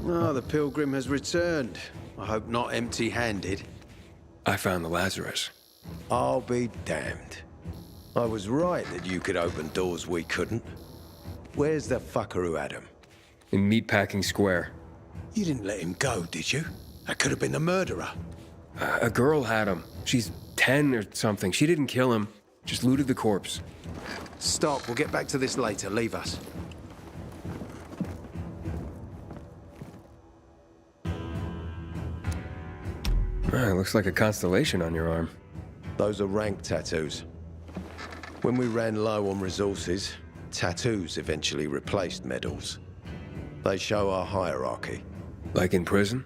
Oh, the pilgrim has returned. I hope not empty-handed. I found the Lazarus. I'll be damned. I was right that you could open doors we couldn't. Where's the fucker who had him? In Meatpacking Square. You didn't let him go, did you? That could have been the murderer. A girl had him. She's 10 or something. She didn't kill him. Just looted the corpse. Stop, we'll get back to this later. Leave us. Looks like a constellation on your arm. Those are rank tattoos. When we ran low on resources, tattoos eventually replaced medals. They show our hierarchy. Like in prison?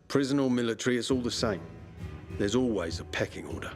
Prison or military, it's all the same. There's always a pecking order.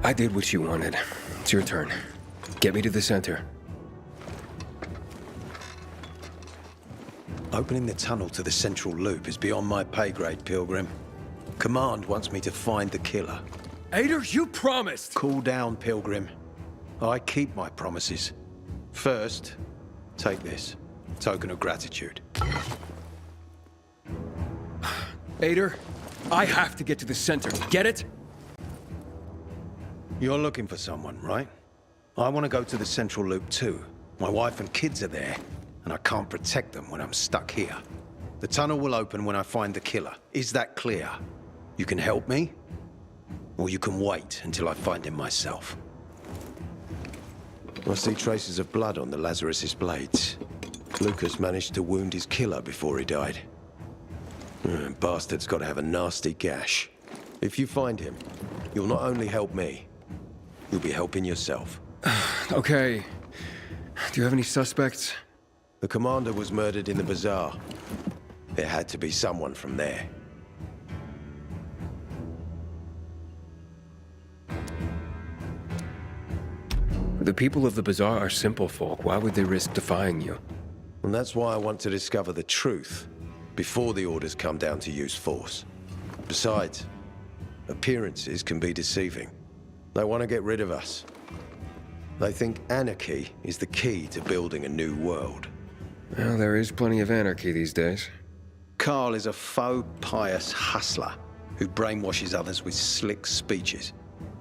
I did what you wanted. It's your turn. Get me to the center. Opening the tunnel to the central loop is beyond my pay grade, Pilgrim. Command wants me to find the killer. Ader, you promised! Cool down, Pilgrim. I keep my promises. First, take this. Token of gratitude. Ader, I have to get to the center. Get it? You're looking for someone, right? I want to go to the central loop too. My wife and kids are there, and I can't protect them when I'm stuck here. The tunnel will open when I find the killer. Is that clear? You can help me, or you can wait until I find him myself. I see traces of blood on the Lazarus's blades. Lucas managed to wound his killer before he died. Bastard's got to have a nasty gash. If you find him, you'll not only help me, you'll be helping yourself. Okay. Do you have any suspects? The commander was murdered in the bazaar. It had to be someone from there. The people of the bazaar are simple folk. Why would they risk defying you? And that's why I want to discover the truth before the orders come down to use force. Besides, appearances can be deceiving. They want to get rid of us. They think anarchy is the key to building a new world. Well, there is plenty of anarchy these days. Carl is a faux pious hustler who brainwashes others with slick speeches.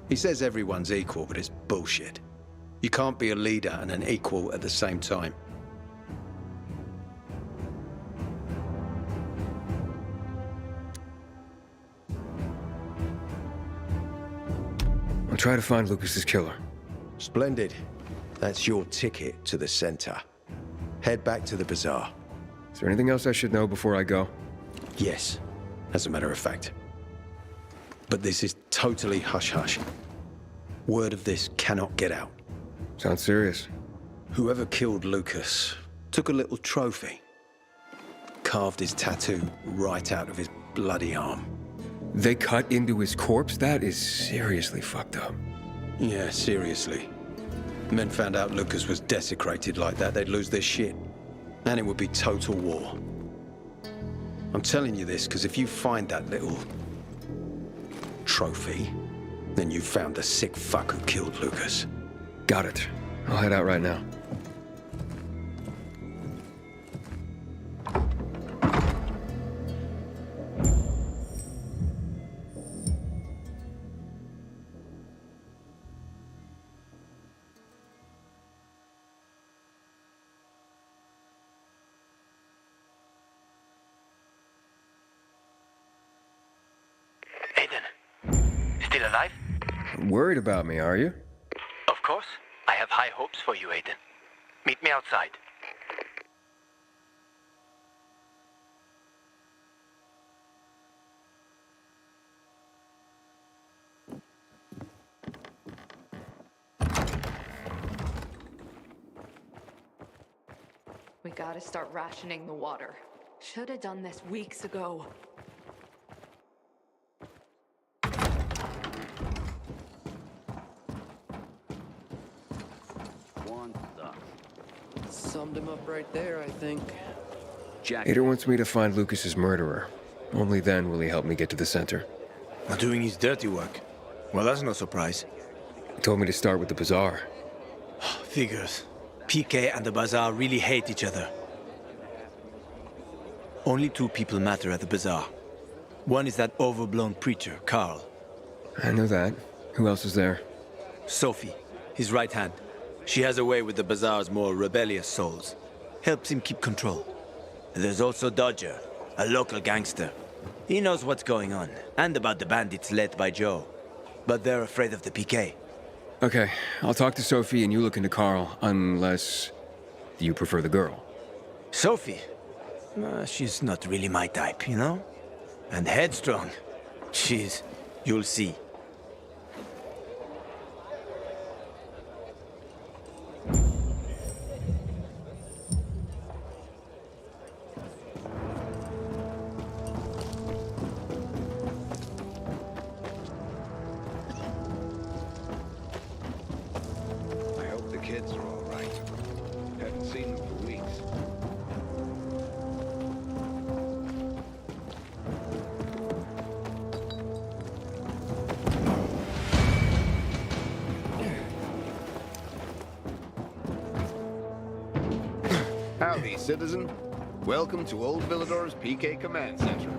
He says everyone's equal, but it's bullshit. You can't be a leader and an equal at the same time. I'll try to find Lucas's killer. Splendid. That's your ticket to the center. Head back to the bazaar. Is there anything else I should know before I go? Yes, as a matter of fact. But this is totally hush-hush. Word of this cannot get out. Sounds serious. Whoever killed Lucas took a little trophy. Carved his tattoo right out of his bloody arm. They cut into his corpse? That is seriously fucked up. Yeah, seriously. Men found out Lucas was desecrated like that, they'd lose their shit. And it would be total war. I'm telling you this because if you find that little trophy, then you found the sick fuck who killed Lucas. Got it. I'll head out right now. Still alive? Worried about me, are you? Of course. I have high hopes for you, Aiden. Meet me outside. We gotta start rationing the water. Should have done this weeks ago. Summed him up right there, I think. Ader wants me to find Lucas's murderer. Only then will he help me get to the center. Not doing his dirty work. Well, that's no surprise. He told me to start with the bazaar. Figures. PK and the bazaar really hate each other. Only two people matter at the bazaar. One is that overblown preacher, Carl. I know that. Who else is there? Sophie, his right hand. She has a way with the bazaar's more rebellious souls. Helps him keep control. There's also Dodger, a local gangster. He knows what's going on, and about the bandits led by Joe. But they're afraid of the PK. Okay, I'll talk to Sophie and you look into Carl, unless you prefer the girl. Sophie? She's not really my type, you know? And headstrong. You'll see. I hope the kids are all right. Haven't seen them for weeks. Howdy, citizen. Welcome to Old Villador's PK Command Center.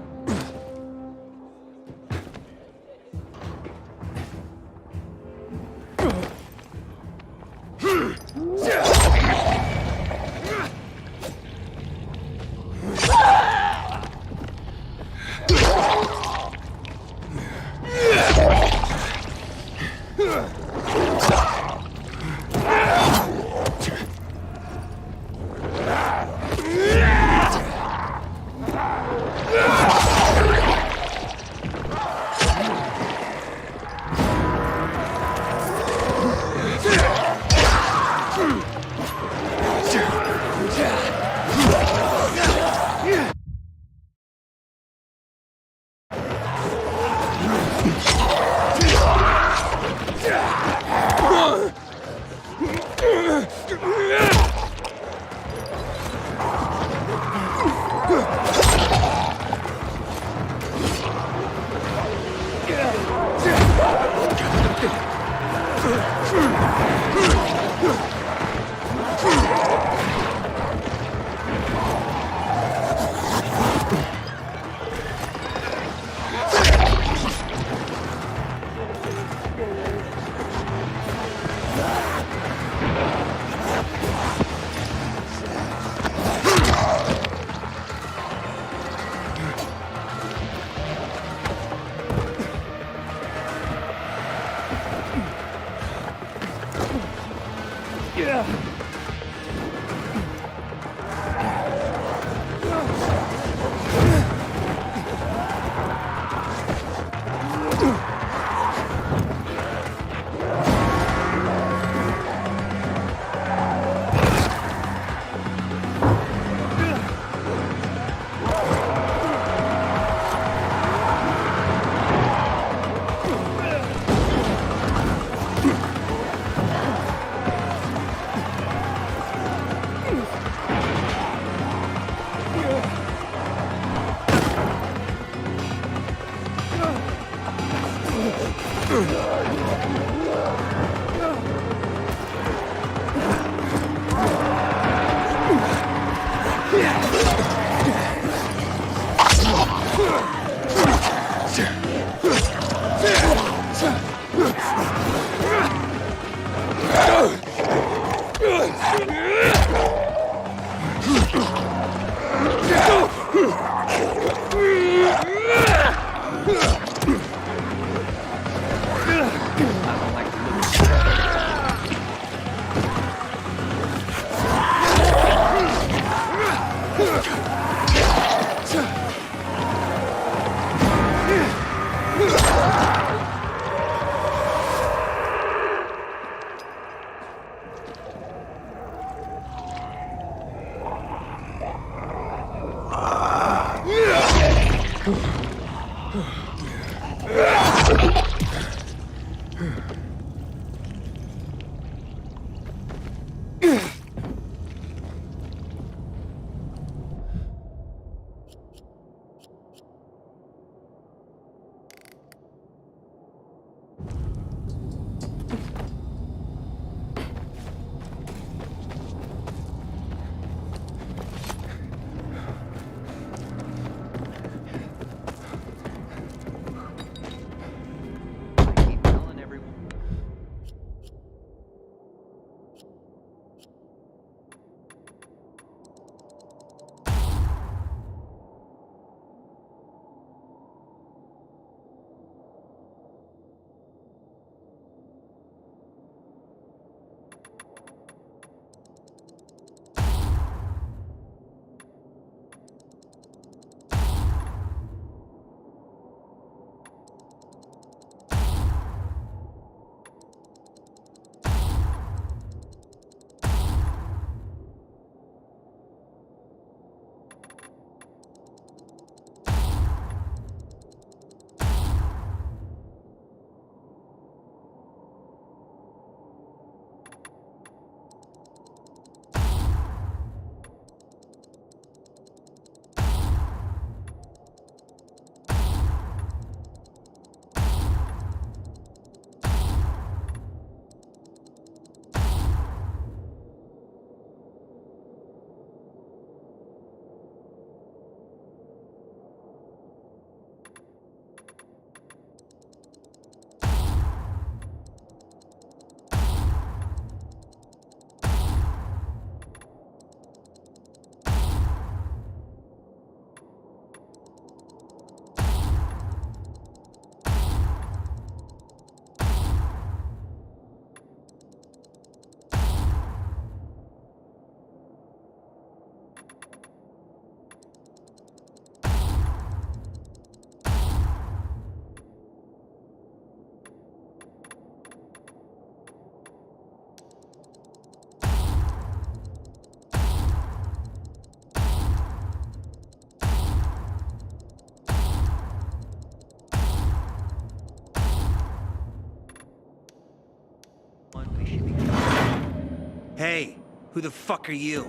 Hey, who the fuck are you?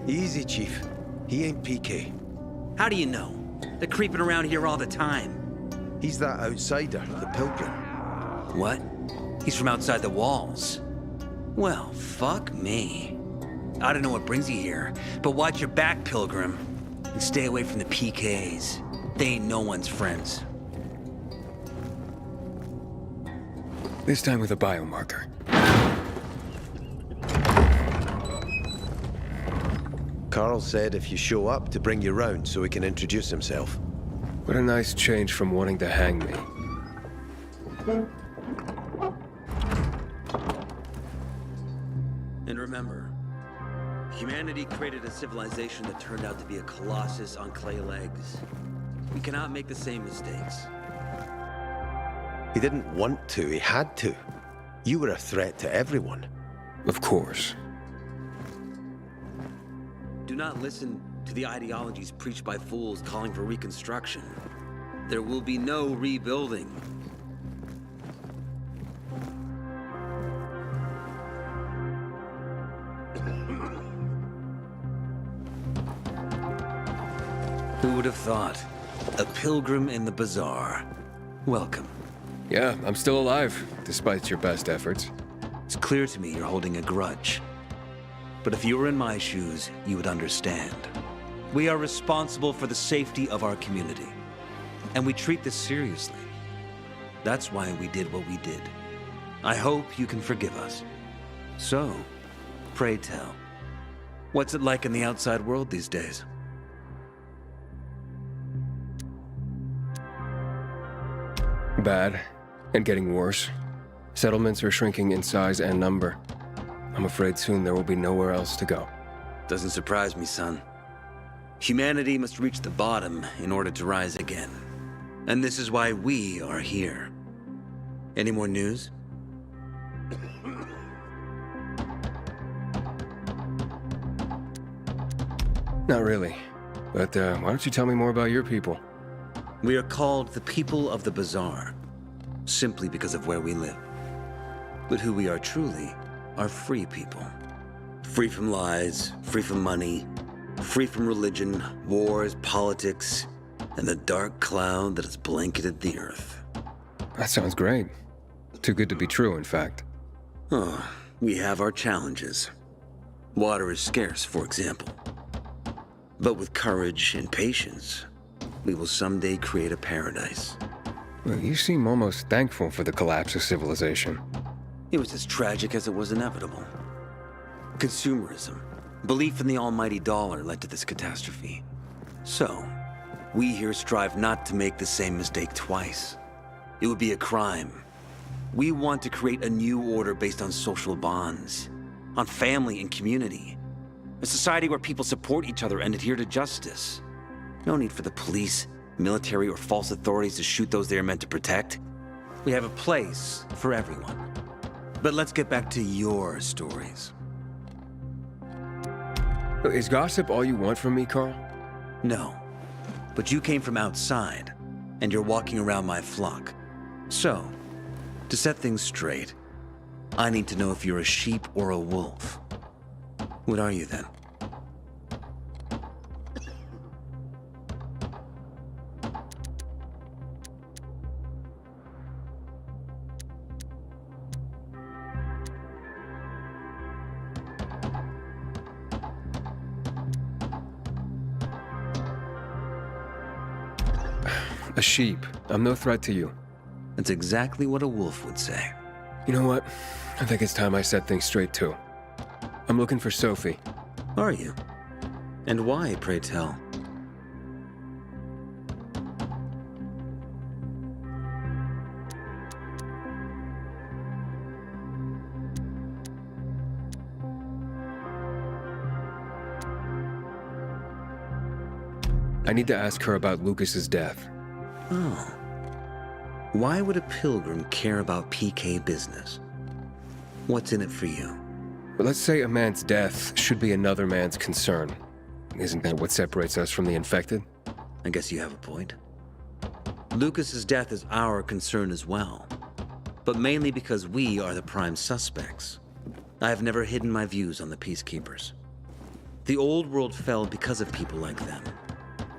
Easy, Chief. He ain't PK. How do you know? They're creeping around here all the time. He's that outsider, the pilgrim. What? He's from outside the walls. Well, fuck me. I don't know what brings you here, but watch your back, Pilgrim. And stay away from the PKs. They ain't no one's friends. This time with a biomarker. Carl said if you show up to bring you round so he can introduce himself. What a nice change from wanting to hang me. And remember, humanity created a civilization that turned out to be a colossus on clay legs. We cannot make the same mistakes. He didn't want to, he had to. You were a threat to everyone. Of course. Do not listen to the ideologies preached by fools calling for reconstruction. There will be no rebuilding. Who would have thought? A pilgrim in the bazaar. Welcome. Yeah, I'm still alive, despite your best efforts. It's clear to me you're holding a grudge. But if you were in my shoes, you would understand. We are responsible for the safety of our community. And we treat this seriously. That's why we did what we did. I hope you can forgive us. So, pray tell, what's it like in the outside world these days? Bad, and getting worse. Settlements are shrinking in size and number. I'm afraid soon there will be nowhere else to go. Doesn't surprise me, son. Humanity must reach the bottom in order to rise again. And this is why we are here. Any more news? Not really. But why don't you tell me more about your people? We are called the people of the bazaar, simply because of where we live. But who we are truly are free people. Free from lies, free from money, free from religion, wars, politics, and the dark cloud that has blanketed the earth. That sounds great. Too good to be true, in fact. Oh, we have our challenges. Water is scarce, for example. But with courage and patience, we will someday create a paradise. Well, you seem almost thankful for the collapse of civilization. It was as tragic as it was inevitable. Consumerism, belief in the almighty dollar led to this catastrophe. So, we here strive not to make the same mistake twice. It would be a crime. We want to create a new order based on social bonds, on family and community. A society where people support each other and adhere to justice. No need for the police, military, or false authorities to shoot those they are meant to protect. We have a place for everyone. But let's get back to your stories. Is gossip all you want from me, Carl? No. But you came from outside, and you're walking around my flock. So, to set things straight, I need to know if you're a sheep or a wolf. What are you then? A sheep. I'm no threat to you. That's exactly what a wolf would say. You know what? I think it's time I set things straight, too. I'm looking for Sophie. Are you? And why, pray tell? I need to ask her about Lucas's death. Oh. Why would a pilgrim care about PK business? What's in it for you? But let's say a man's death should be another man's concern. Isn't that what separates us from the infected? I guess you have a point. Lucas's death is our concern as well, but mainly because we are the prime suspects. I have never hidden my views on the Peacekeepers. The old world fell because of people like them.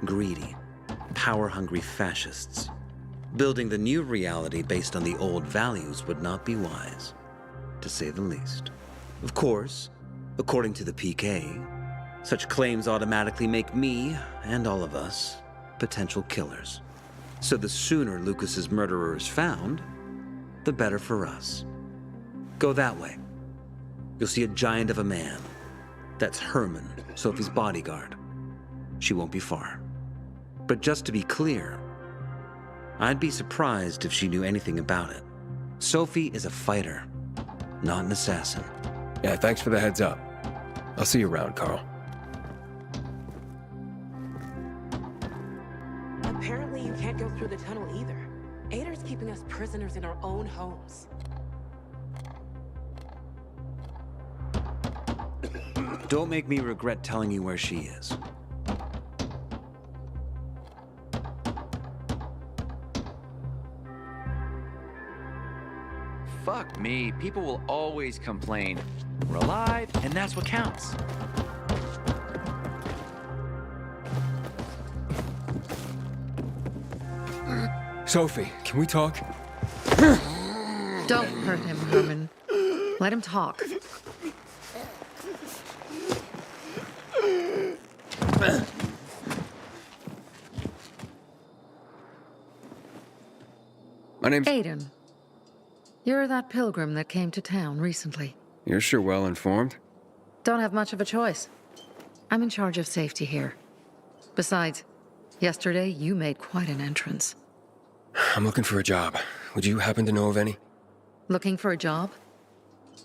Greedy, power-hungry fascists. Building the new reality based on the old values would not be wise, to say the least. Of course, according to the PK, such claims automatically make me, and all of us, potential killers. So the sooner Lucas's murderer is found, the better for us. Go that way. You'll see a giant of a man. That's Herman, Sophie's bodyguard. She won't be far. But just to be clear, I'd be surprised if she knew anything about it. Sophie is a fighter, not an assassin. Yeah, thanks for the heads up. I'll see you around, Carl. Apparently you can't go through the tunnel either. Ader's keeping us prisoners in our own homes. Don't make me regret telling you where she is. Fuck me, people will always complain. We're alive, and that's what counts. Sophie, can we talk? Don't hurt him, Herman. Let him talk. My name's... Aiden. You're that pilgrim that came to town recently. You're sure well informed. Don't have much of a choice. I'm in charge of safety here. Besides, yesterday you made quite an entrance. I'm looking for a job. Would you happen to know of any? Looking for a job?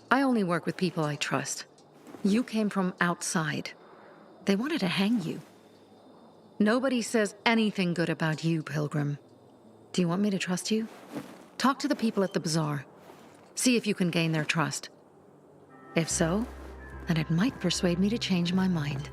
I only work with people I trust. You came from outside. They wanted to hang you. Nobody says anything good about you, Pilgrim. Do you want me to trust you? Talk to the people at the bazaar. See if you can gain their trust. If so, then it might persuade me to change my mind.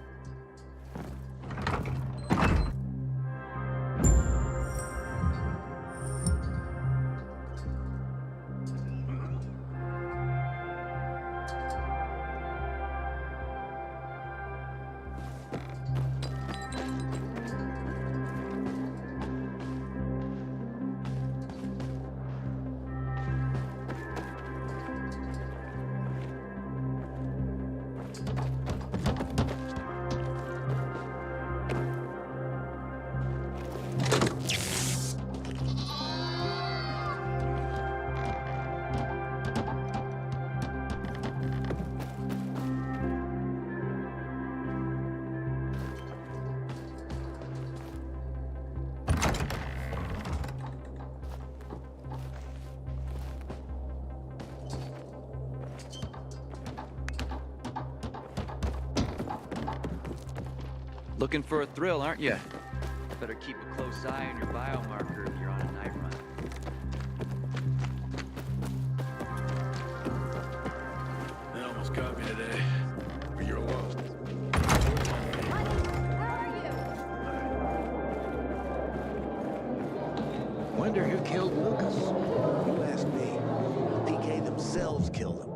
Looking for a thrill, aren't you? Better keep a close eye on your biomarker if you're on a night run. They almost got me today. But you're alone. Wonder who killed Lucas? You ask me. PK themselves killed him.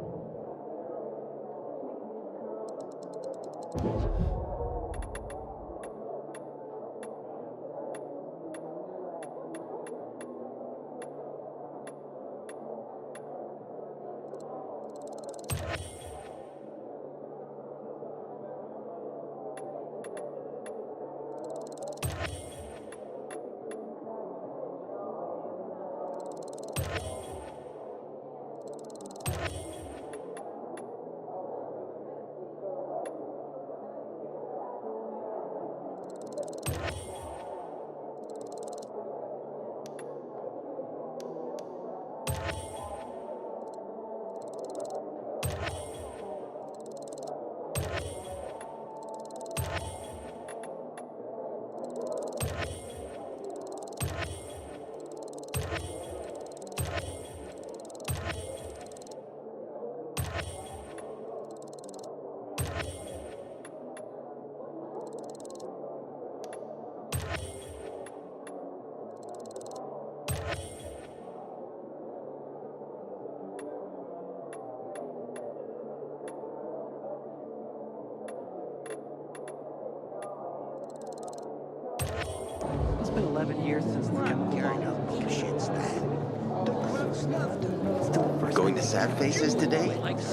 It's been 11 years since the chemical bomb. Bullshit's that. The crowd snuffed him. Going to sad faces today? Like They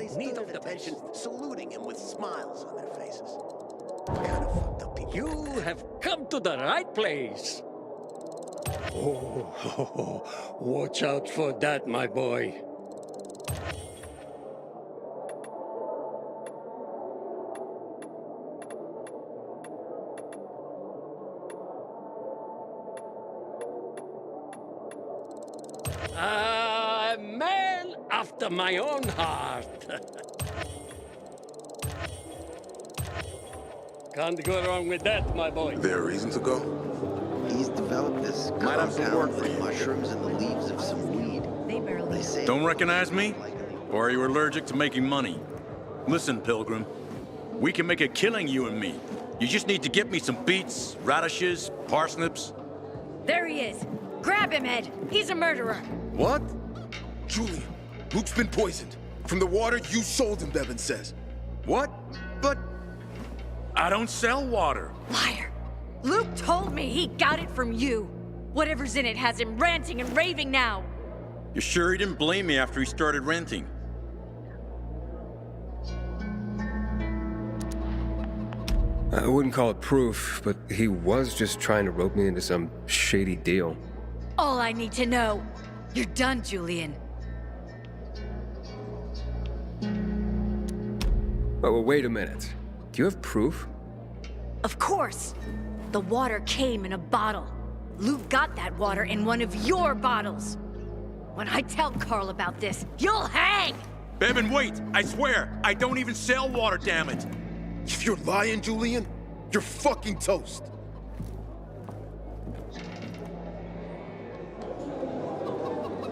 stood at attention, saluting him with smiles on their faces. What kind of fucked up people? You have come to the right place. Watch out for that, my boy. A man after my own heart. Can't go wrong with that, my boy. There a reason to go? He's developed this compound with mushrooms and the leaves of some weed. They say Don't recognize me? Or are you allergic to making money? Listen, Pilgrim. We can make a killing, you and me. You just need to get me some beets, radishes, parsnips. There he is. Grab him, Ed. He's a murderer. What? Julian, Luke's been poisoned. From the water you sold him, Bevan says. What? But I don't sell water. Liar. Luke told me he got it from you. Whatever's in it has him ranting and raving now. You sure he didn't blame me after he started ranting? I wouldn't call it proof, but he was just trying to rope me into some shady deal. All I need to know. You're done, Julian. Oh, well, wait a minute. Do you have proof? Of course. The water came in a bottle. Luke got that water in one of your bottles. When I tell Carl about this, you'll hang! Bevan, wait! I swear, I don't even sell water, damn it! If you're lying, Julian, you're fucking toast.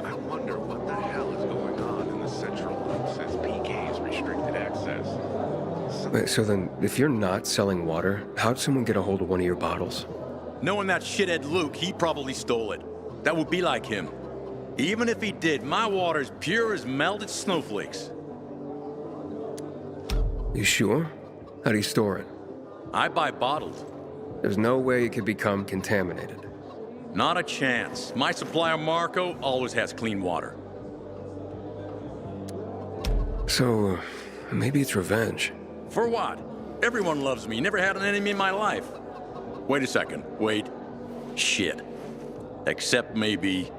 I wonder what the hell is going on in the central loop since PK's restricted access. Wait, so then, if you're not selling water, how'd someone get a hold of one of your bottles? Knowing that shithead Luke, he probably stole it. That would be like him. Even if he did, my water's pure as melted snowflakes. You sure? How do you store it? I buy bottled. There's no way it could become contaminated. Not a chance. My supplier, Marco, always has clean water. So, maybe it's revenge. For what? Everyone loves me. Never had an enemy in my life. Wait a second. Wait. Shit. Except maybe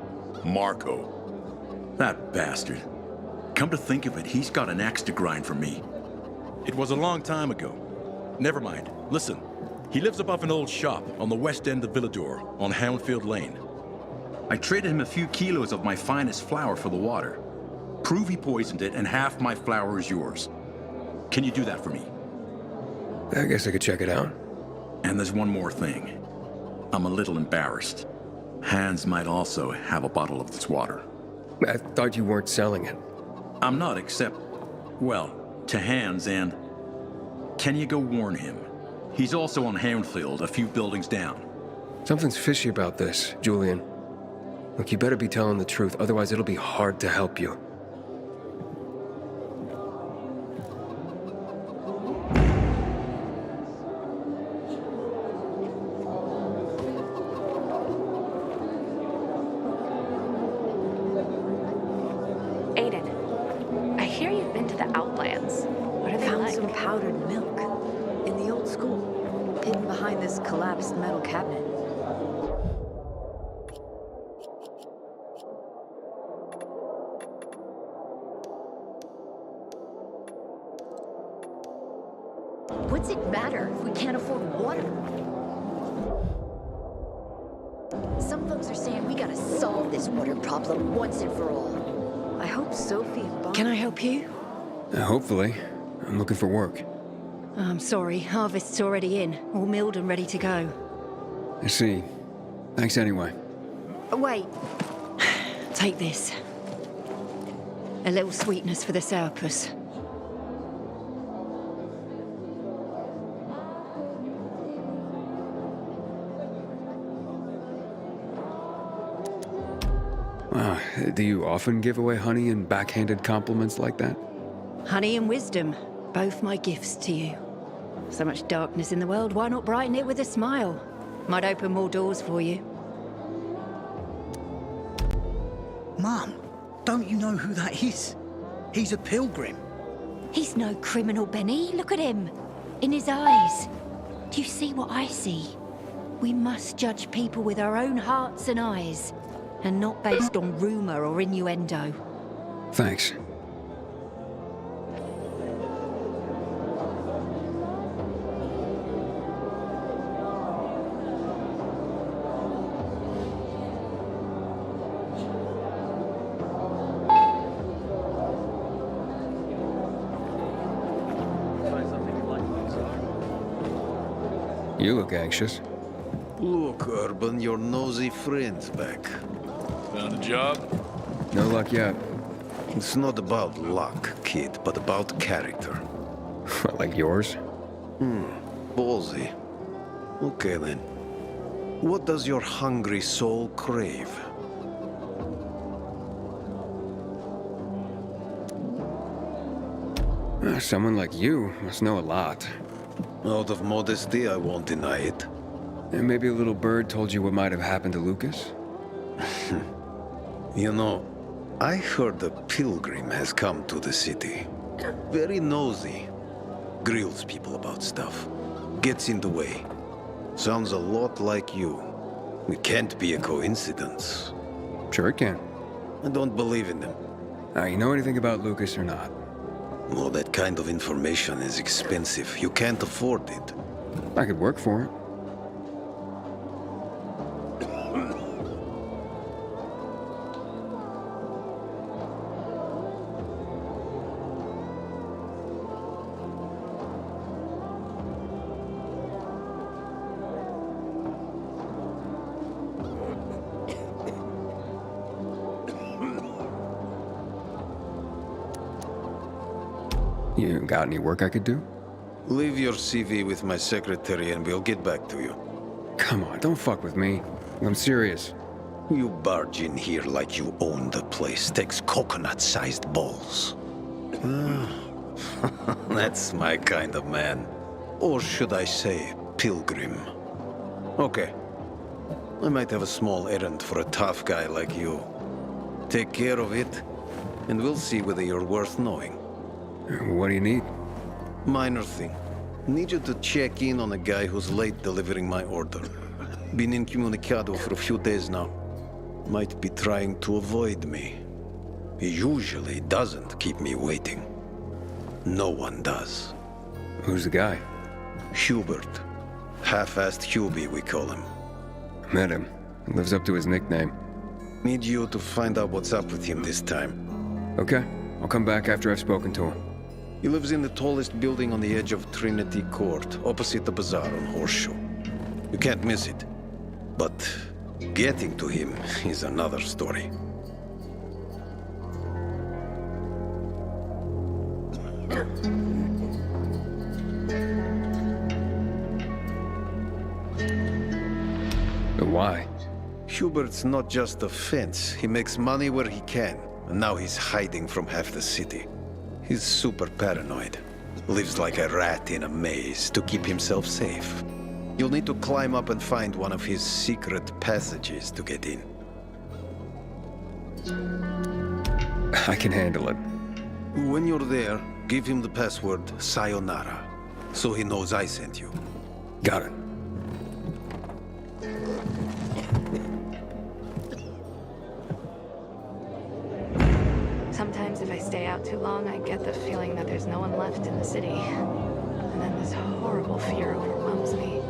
Marco. That bastard. Come to think of it, he's got an axe to grind for me. It was a long time ago. Never mind. Listen. He lives above an old shop on the west end of Villador, on Houndfield Lane. I traded him a few kilos of my finest flour for the water. Prove he poisoned it, and half my flour is yours. Can you do that for me? I guess I could check it out. And there's one more thing. I'm a little embarrassed. Hans might also have a bottle of this water. I thought you weren't selling it. I'm not, except, well, to Hans, and can you go warn him? He's also on Hamfield, a few buildings down. Something's fishy about this, Julian. Look, you better be telling the truth, otherwise it'll be hard to help you. Aiden, I hear you've been to the Outlands. What are they Found like? some powdered milk in the old school, hidden behind this collapsed metal cabinet. What's it matter if we can't afford water? Some folks are saying we gotta solve this water problem once and for all. I hope Sophie and Bob... Can I help you? Hopefully. I'm looking for work. I'm sorry, harvest's already in, all milled and ready to go. I see. Thanks anyway. Wait. Take this. A little sweetness for the sourpuss. Wow, do you often give away honey and backhanded compliments like that? Honey and wisdom, both my gifts to you. So much darkness in the world, why not brighten it with a smile? Might open more doors for you. Mom, don't you know who that is? He's a pilgrim. He's no criminal, Benny. Look at him. In his eyes. Do you see what I see? We must judge people with our own hearts and eyes, and not based on rumor or innuendo. Thanks. You look anxious. Look, Urban, your nosy friend's back. Found a job? No luck yet. It's not about luck, kid, but about character. Like yours? Ballsy. Okay, then. What does your hungry soul crave? Someone like you must know a lot. Out of modesty, I won't deny it. And maybe a little bird told you what might have happened to Lucas? You know, I heard a pilgrim has come to the city. Very nosy. Grills people about stuff. Gets in the way. Sounds a lot like you. It can't be a coincidence. Sure it can. I don't believe in them. You know anything about Lucas or not? Well, that kind of information is expensive. You can't afford it. I could work for it. You got any work I could do? Leave your CV with my secretary and we'll get back to you. Come on, don't fuck with me. I'm serious. You barge in here like you own the place. Takes coconut-sized balls. That's my kind of man. Or should I say, pilgrim. Okay. I might have a small errand for a tough guy like you. Take care of it, and we'll see whether you're worth knowing. What do you need? Minor thing. Need you to check in on a guy who's late delivering my order. Been incommunicado for a few days now. Might be trying to avoid me. He usually doesn't keep me waiting. No one does. Who's the guy? Hubert. Half-assed Hubie, we call him. Met him. Lives up to his nickname. Need you to find out what's up with him this time. Okay. I'll come back after I've spoken to him. He lives in the tallest building on the edge of Trinity Court, opposite the bazaar on Horseshoe. You can't miss it. But getting to him is another story. But why? Hubert's not just a fence. He makes money where he can, and now he's hiding from half the city. He's super paranoid. Lives like a rat in a maze to keep himself safe. You'll need to climb up and find one of his secret passages to get in. I can handle it. When you're there, give him the password Sayonara, so he knows I sent you. Got it. Sometimes if I stay out too long, I get the feeling that there's no one left in the city. And then this horrible fear overwhelms me.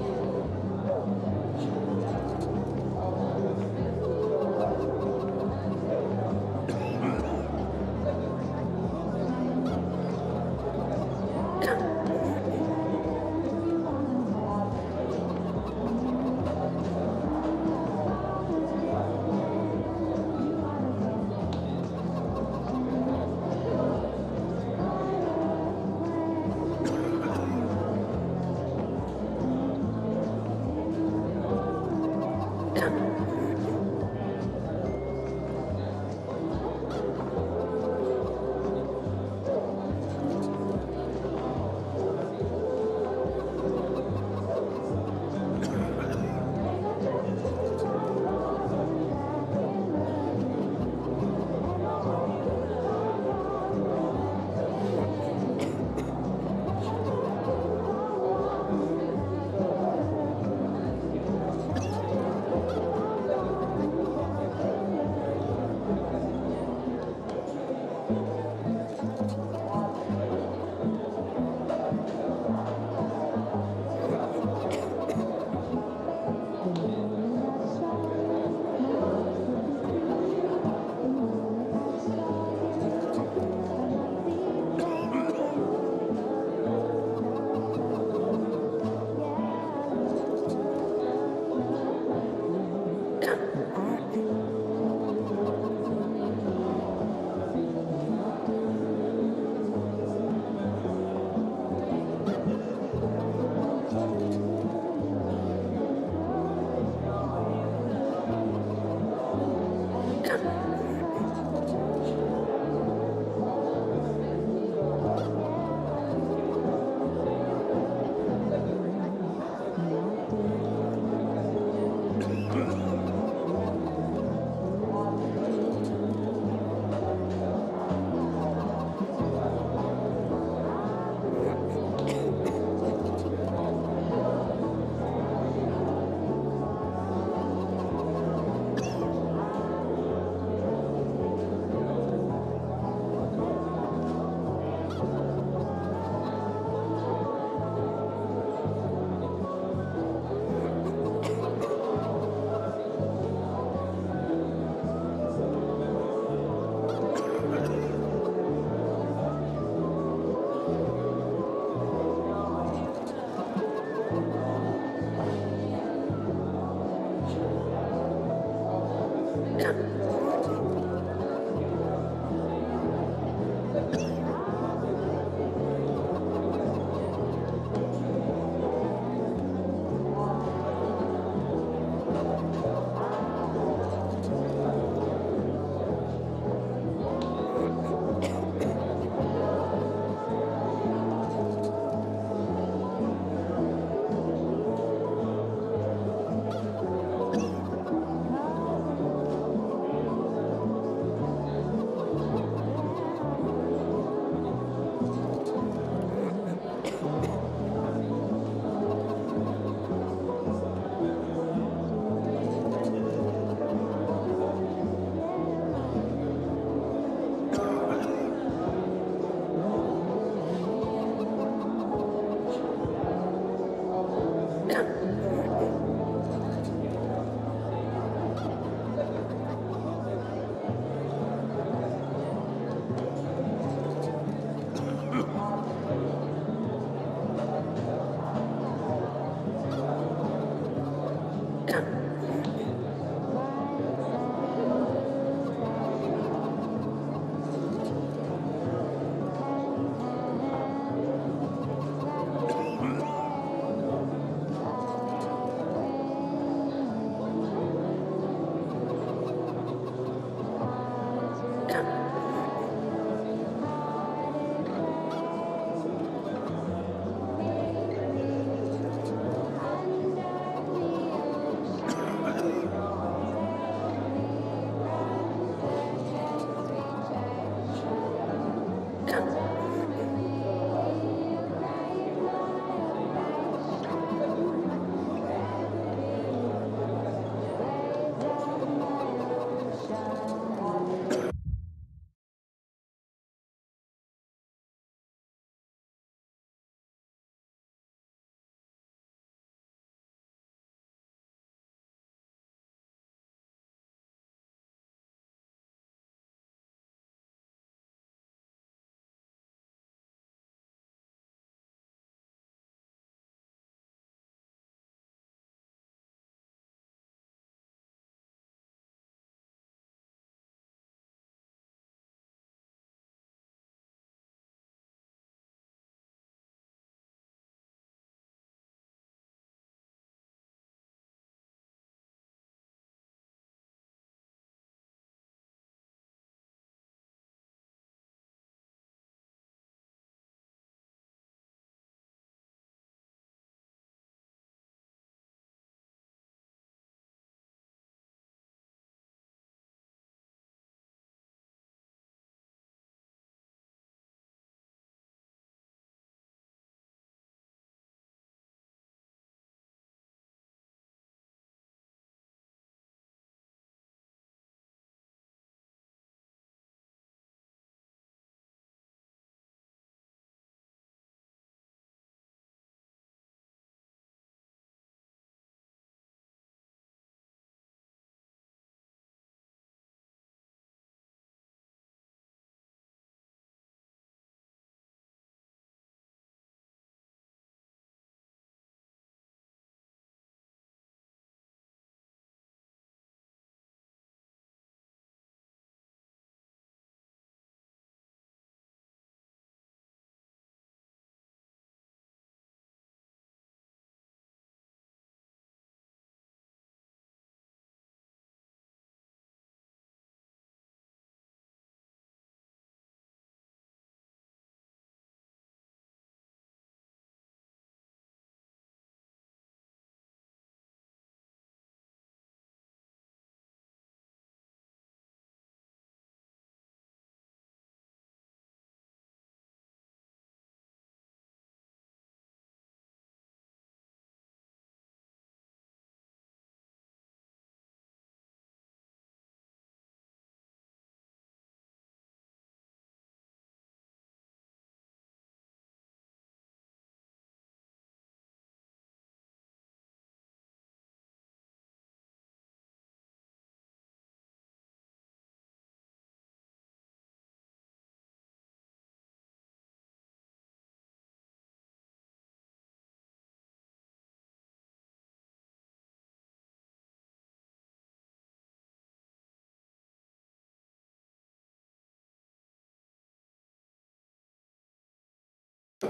My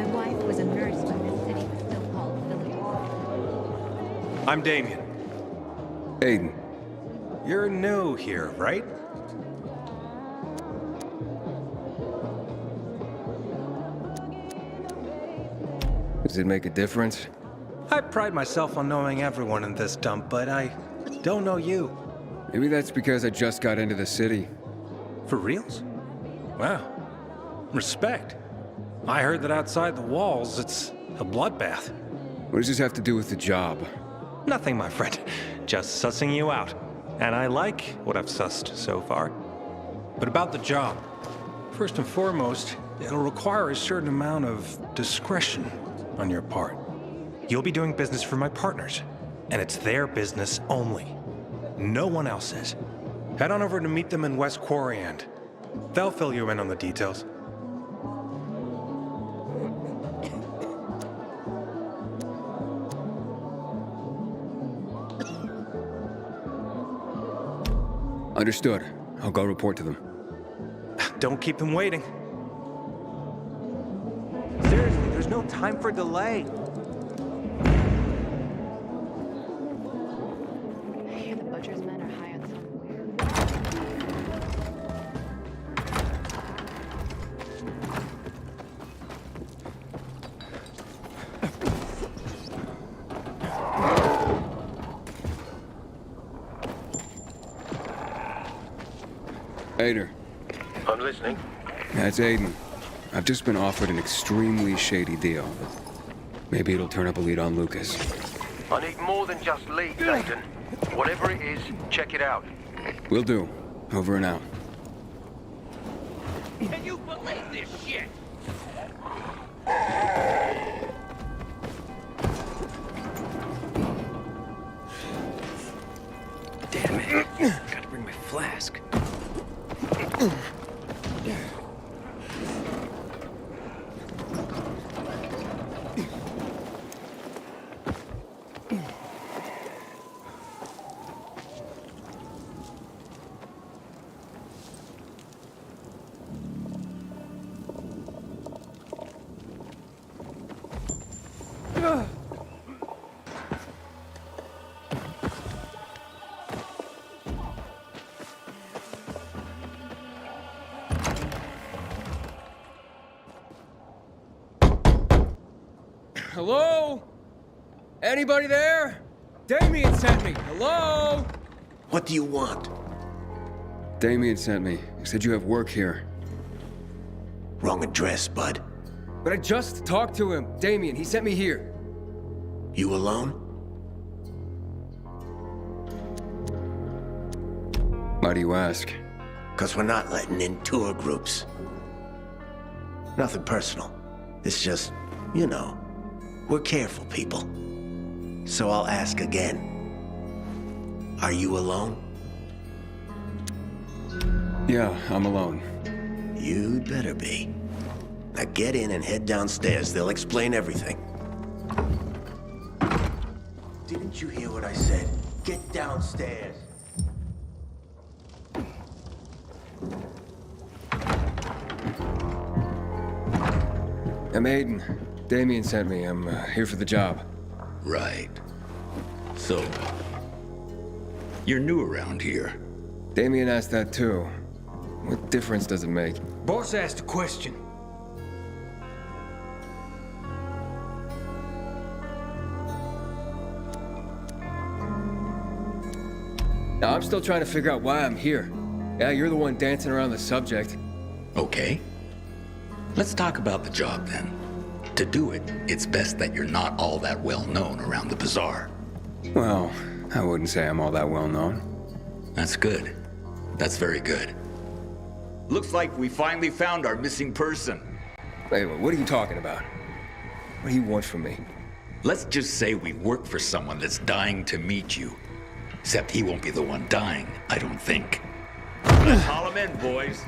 wife was a nurse when this city was still called Philadelphia. I'm Damien. Aiden. You're new here, right? Does it make a difference? I pride myself on knowing everyone in this dump, but I don't know you. Maybe that's because I just got into the city. For reals? Wow. Respect. I heard that outside the walls, it's a bloodbath. What does this have to do with the job? Nothing, my friend. Just sussing you out. And I like what I've sussed so far. But about the job. First and foremost, it'll require a certain amount of discretion on your part. You'll be doing business for my partners, and it's their business only. No one else's. Head on over to meet them in West Quarry End. They'll fill you in on the details. Understood. I'll go report to them. Don't keep them waiting. Seriously, there's no time for delay. I hear the butcher's men are high on somewhere. Aiden. I'm listening. That's Aiden. I've just been offered an extremely shady deal. Maybe it'll turn up a lead on Lucas. I need more than just leads, Aiden. Whatever it is, check it out. Will do. Over and out. Can you believe this shit? Damn it. Gotta bring my flask. Hello? Anybody there? Damien sent me. Hello? What do you want? Damien sent me. He said you have work here. Wrong address, bud. But I just talked to him. Damien, he sent me here. You alone? Why do you ask? 'Cause we're not letting in tour groups. Nothing personal. It's just, you know, we're careful people. So I'll ask again. Are you alone? Yeah, I'm alone. You'd better be. Now get in and head downstairs. They'll explain everything. Didn't you hear what I said? Get downstairs. I'm Aiden. Damien sent me. I'm here for the job. Right. So, you're new around here. Damien asked that too. What difference does it make? Boss asked a question. Now, I'm still trying to figure out why I'm here. Yeah, you're the one dancing around the subject. Okay. Let's talk about the job then. To do it, it's best that you're not all that well known around the bazaar. Well, I wouldn't say I'm all that well known. That's good. That's very good. Looks like we finally found our missing person. Wait, what are you talking about? What do you want from me? Let's just say we work for someone that's dying to meet you. Except he won't be the one dying, I don't think. Let's haul him in, boys.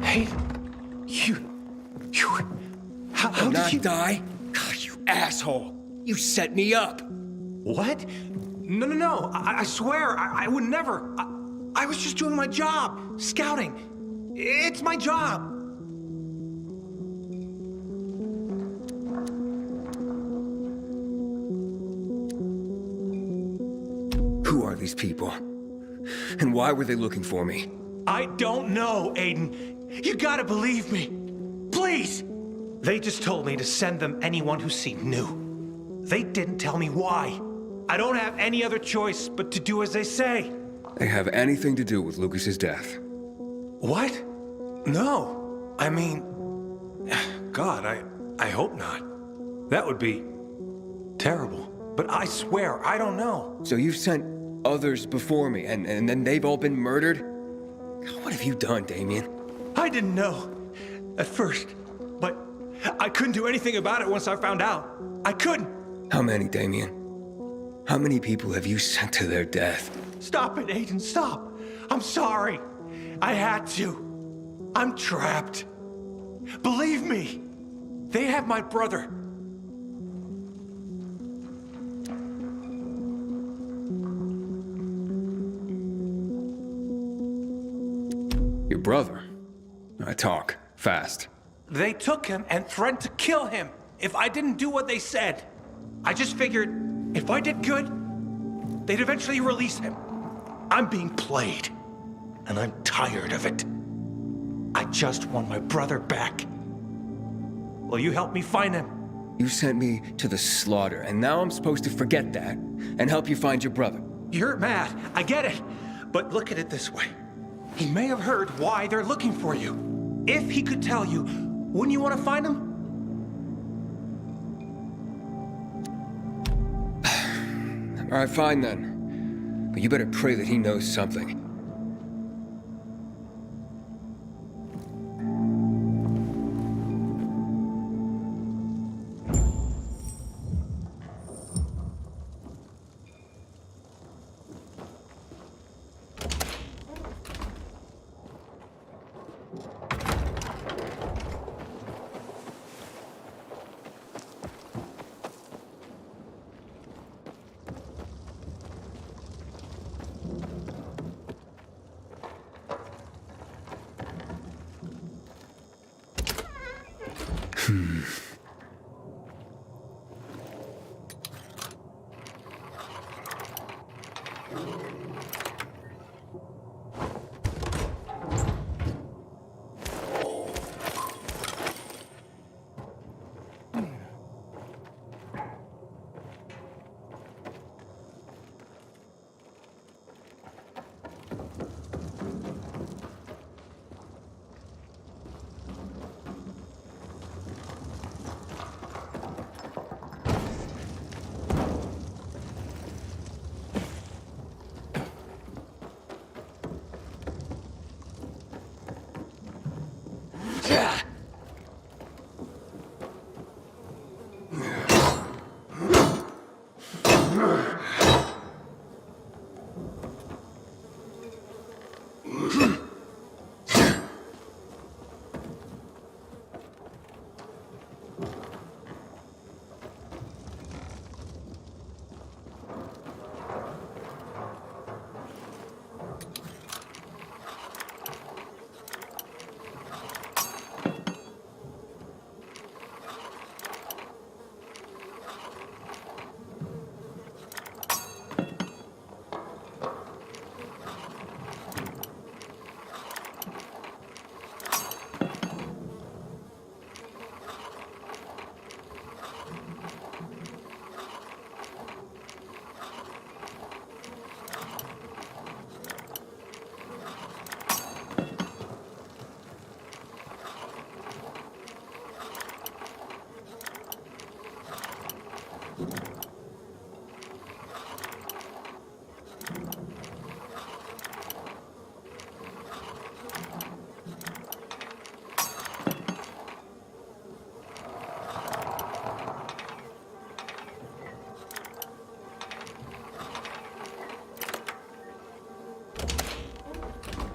Hey, how did you die? God, you asshole! You set me up. What? No. I swear, I would never. I was just doing my job, scouting. It's my job. Who are these people? And why were they looking for me? I don't know, Aiden. You gotta believe me. Please! They just told me to send them anyone who seemed new. They didn't tell me why. I don't have any other choice but to do as they say. They have anything to do with Lucas's death? What? No. I mean... God, I hope not. That would be... terrible. But I swear, I don't know. So you've sent others before me, and then they've all been murdered? What have you done, Damien? I didn't know at first, but I couldn't do anything about it once I found out. I couldn't. How many, Damien? How many people have you sent to their death? Stop it, Aiden, stop. I'm sorry. I had to. I'm trapped. Believe me, they have my brother. Your brother? I talk fast. They took him and threatened to kill him if I didn't do what they said. I just figured if I did good, they'd eventually release him. I'm being played, and I'm tired of it. I just want my brother back. Will you help me find him? You sent me to the slaughter, and now I'm supposed to forget that and help you find your brother. You're mad. I get it. But look at it this way. He may have heard why they're looking for you. If he could tell you, wouldn't you want to find him? All right, fine then. But you better pray that he knows something.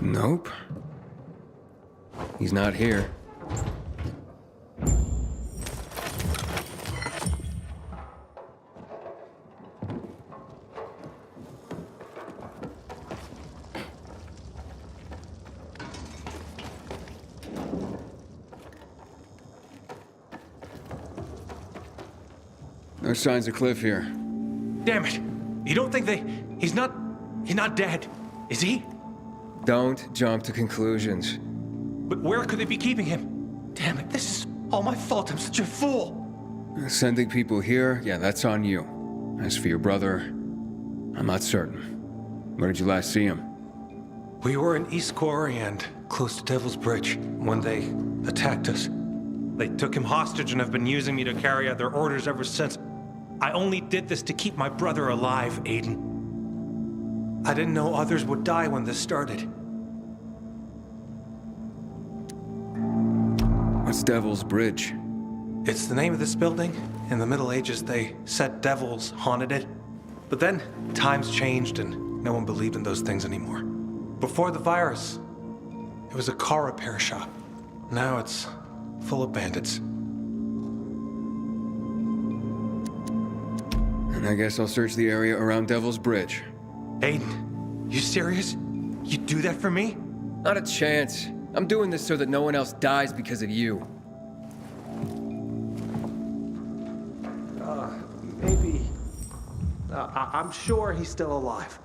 Nope. He's not here. No signs of Cliff here. Damn it! You don't think he's not dead, is he? Don't jump to conclusions. But where could they be keeping him? Damn it, this is all my fault. I'm such a fool. Sending people here, yeah, that's on you. As for your brother, I'm not certain. Where did you last see him? We were in East Quarry and close to Devil's Bridge when they attacked us. They took him hostage and have been using me to carry out their orders ever since. I only did this to keep my brother alive, Aiden. I didn't know others would die when this started. What's Devil's Bridge? It's the name of this building. In the Middle Ages, they said devils haunted it. But then, times changed and no one believed in those things anymore. Before the virus, it was a car repair shop. Now it's full of bandits. And I guess I'll search the area around Devil's Bridge. Aiden, you serious? You do that for me? Not a chance. I'm doing this so that no one else dies because of you. Maybe. I'm sure he's still alive.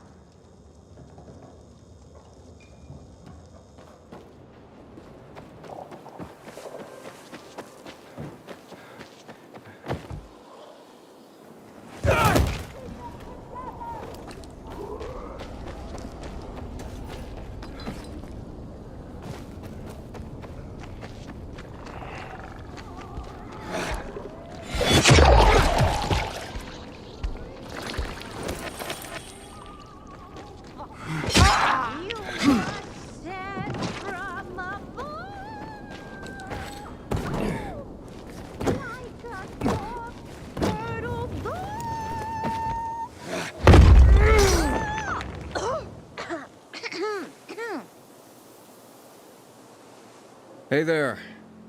Hey there.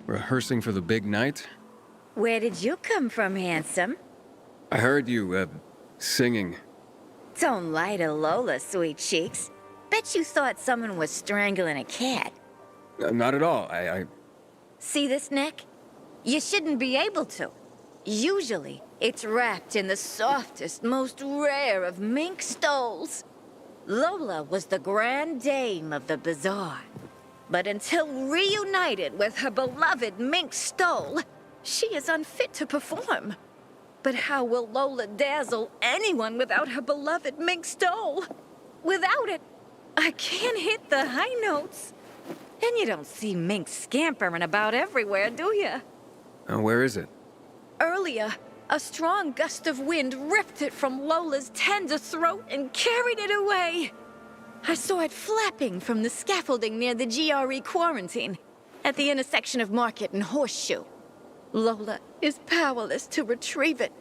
Rehearsing for the big night? Where did you come from, handsome? I heard you, singing. Don't lie to Lola, sweet cheeks. Bet you thought someone was strangling a cat. Not at all. I... See this neck? You shouldn't be able to. Usually, it's wrapped in the softest, most rare of mink stoles. Lola was the grand dame of the bazaar. But until reunited with her beloved mink stole, she is unfit to perform. But how will Lola dazzle anyone without her beloved mink stole? Without it, I can't hit the high notes. And you don't see mink scampering about everywhere, do you? Where is it? Earlier, a strong gust of wind ripped it from Lola's tender throat and carried it away. I saw it flapping from the scaffolding near the GRE quarantine, at the intersection of Market and Horseshoe. Lola is powerless to retrieve it.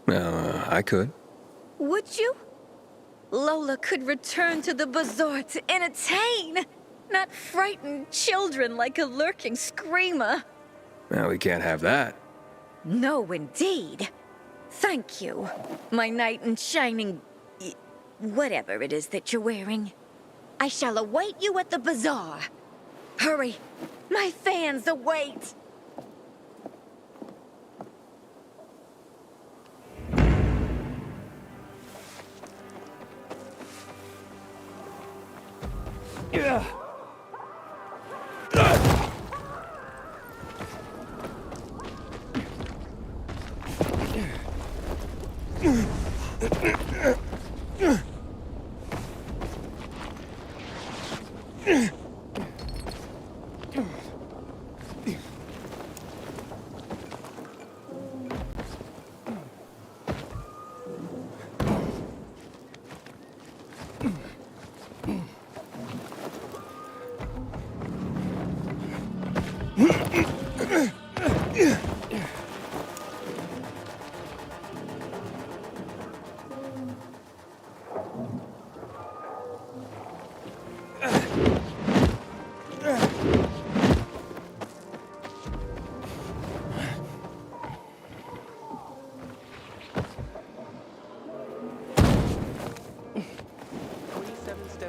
I could. Would you? Lola could return to the bazaar to entertain, not frighten children like a lurking screamer. Well, we can't have that. No, indeed. Thank you, my knight in shining... whatever it is that you're wearing. I shall await you at the bazaar. Hurry, my fans await. Yeah.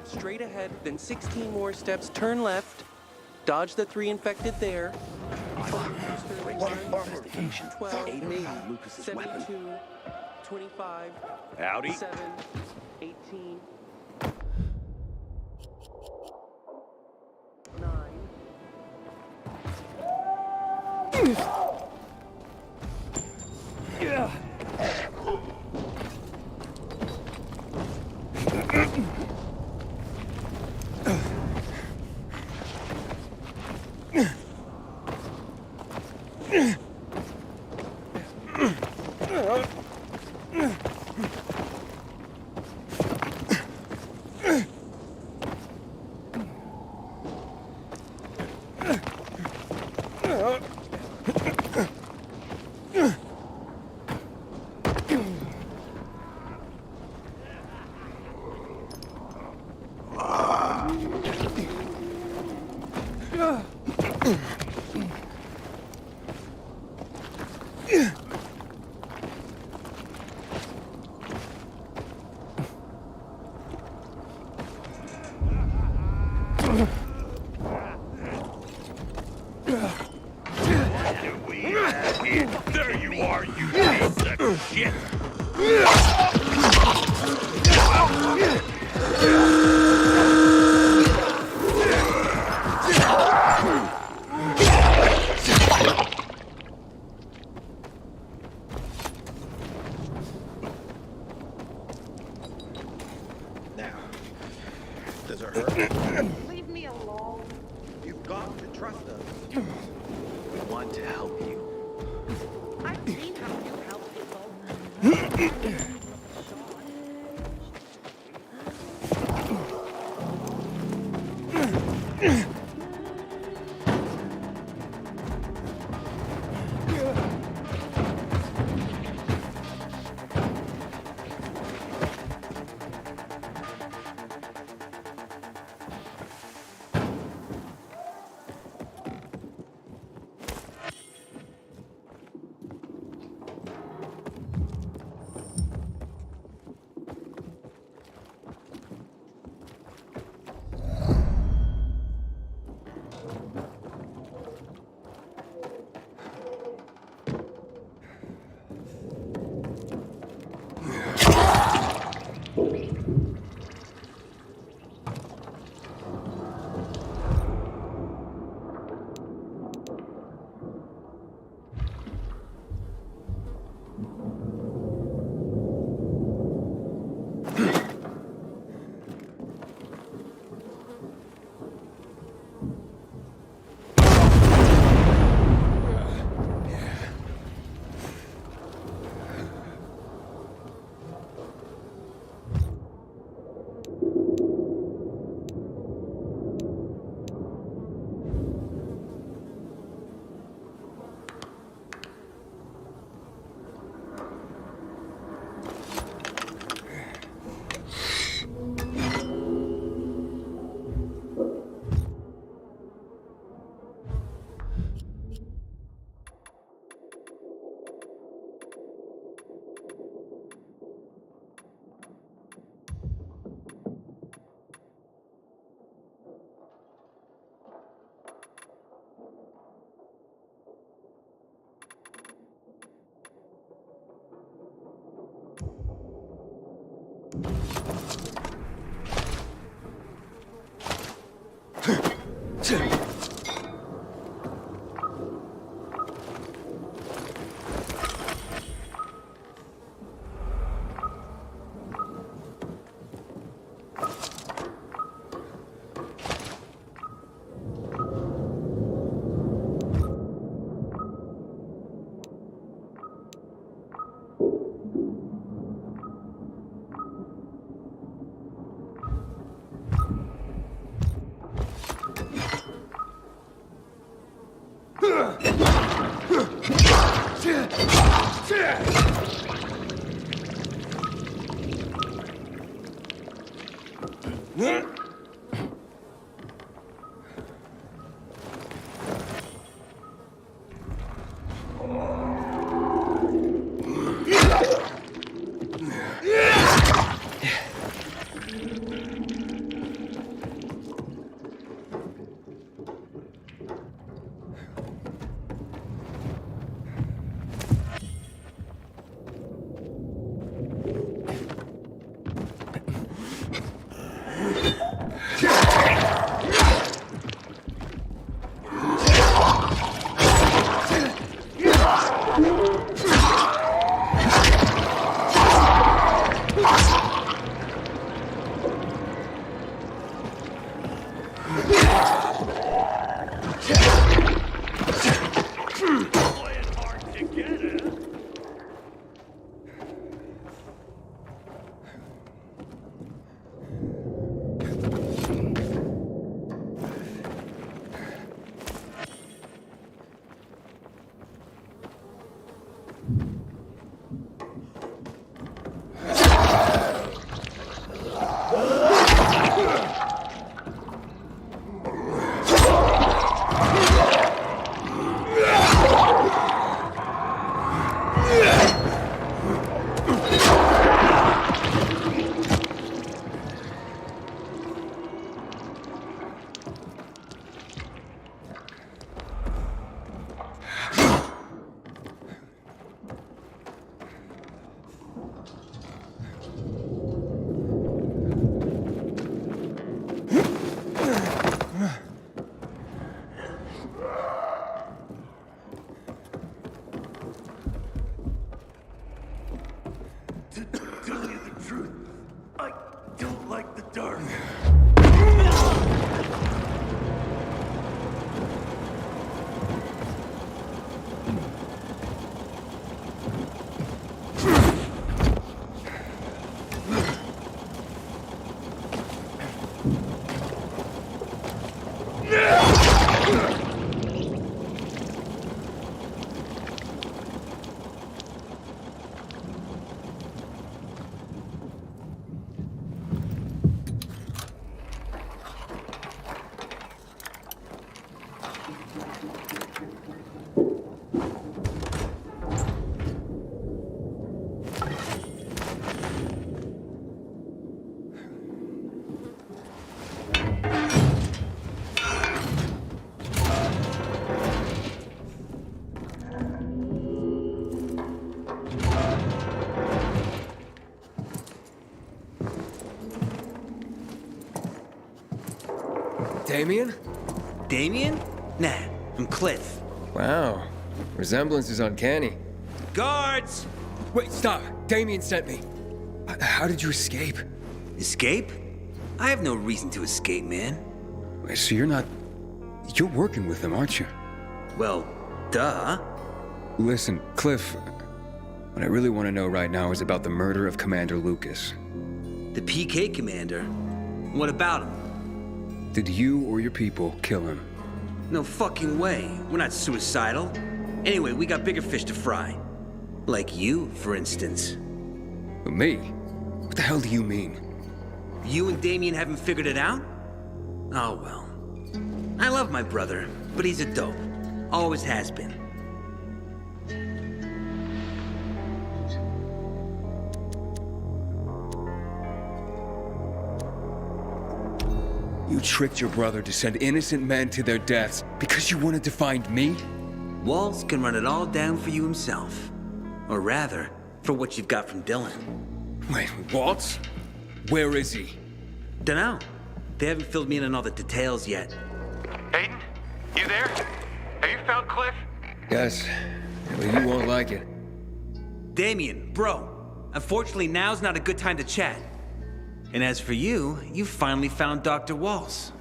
Straight ahead, then 16 more steps, turn left. Dodge the 3 infected there. 12, 72, 25, Howdy. 7, 18, 9. Yeah. There you are, you piece of shit! Now, does it hurt? Leave me alone. You've got to trust us. We want to help you. I've seen how you help people. Damien? Damien? Nah, I'm Cliff. Wow. Resemblance is uncanny. Guards! Wait, stop! Damien sent me. How did you escape? Escape? I have no reason to escape, man. Wait, so you're not... You're working with them, aren't you? Well, duh. Listen, Cliff, what I really want to know right now is about the murder of Commander Lucas. The PK commander? What about him? Did you or your people kill him? No fucking way. We're not suicidal. Anyway, we got bigger fish to fry. Like you, for instance. Me? What the hell do you mean? You and Damien haven't figured it out? Oh well. I love my brother, but he's a dope. Always has been. You tricked your brother to send innocent men to their deaths because you wanted to find me? Waltz can run it all down for you himself. Or rather, for what you've got from Dylan. Wait, Waltz? Where is he? Dunno. They haven't filled me in on all the details yet. Aiden? You there? Have you found Cliff? Yes. Well, you won't like it. Damien, bro. Unfortunately, now's not a good time to chat. And as for you, you finally found Dr. Waltz.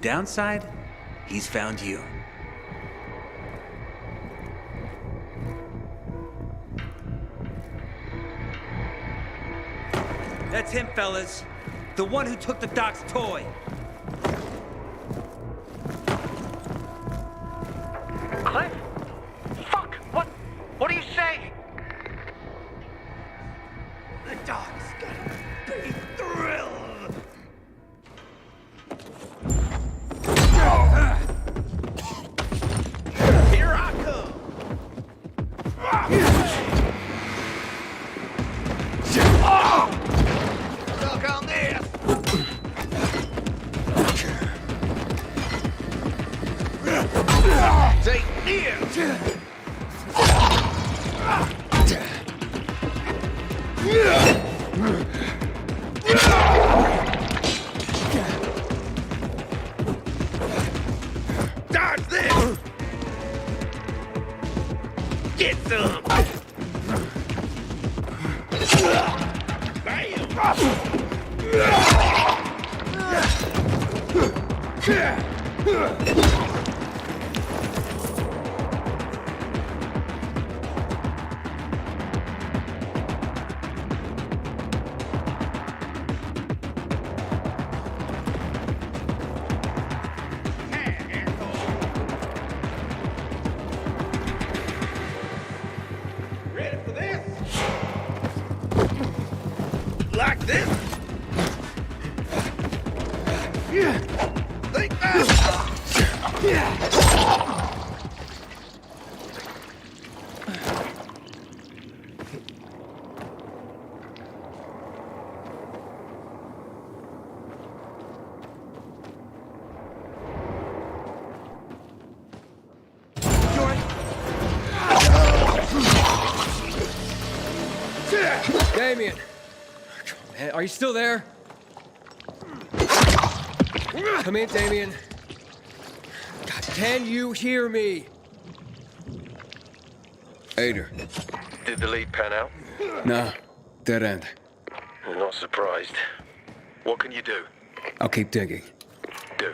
Downside, he's found you. That's him, fellas. The one who took the doc's toy. Cliff? Fuck! What are you saying? The doc's gonna be thrilled! Here I come! Look on this! Take this! Dodge this! Get some! Ready for this? Like this? Think fast! Damien! Come on, man. Are you still there? Come in, Damien. God, can you hear me? Ader. Did the lead pan out? Nah, dead end. I'm not surprised. What can you do? I'll keep digging. Do.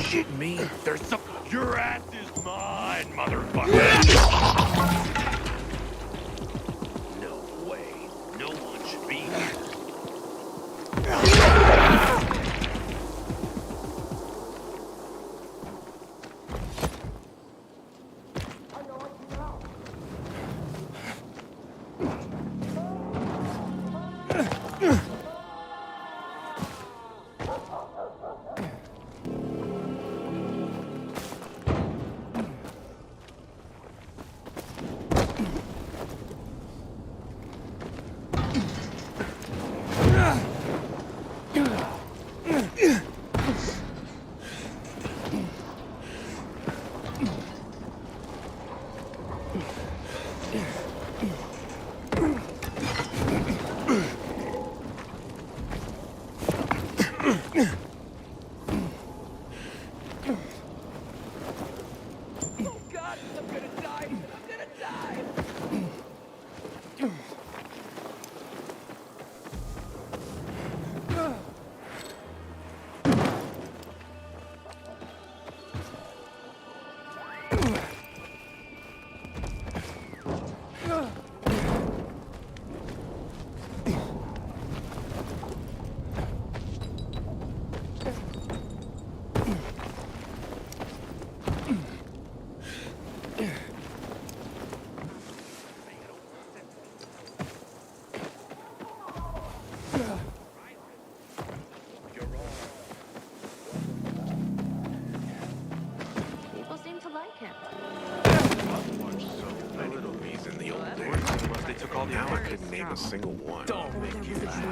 Shit me? There's some. Your ass is mine, motherfucker. No way. No one should be here. Now I couldn't name a single one. Don't make you laugh.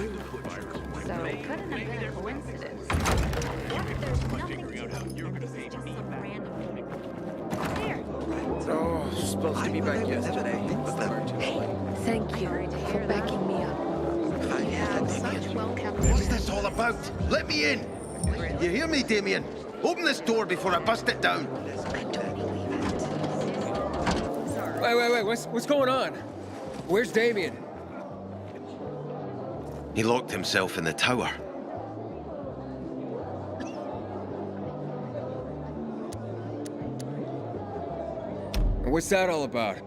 So it couldn't have been a coincidence. There's nothing to it, and this is just some random. Here. Oh, supposed to be back yesterday, but far too late. Thank you for backing me up. What's this all about? Let me in! You hear me, Damien? Open this door before I bust it down. Wait, what's going on? Where's Damien? He locked himself in the tower. What's that all about?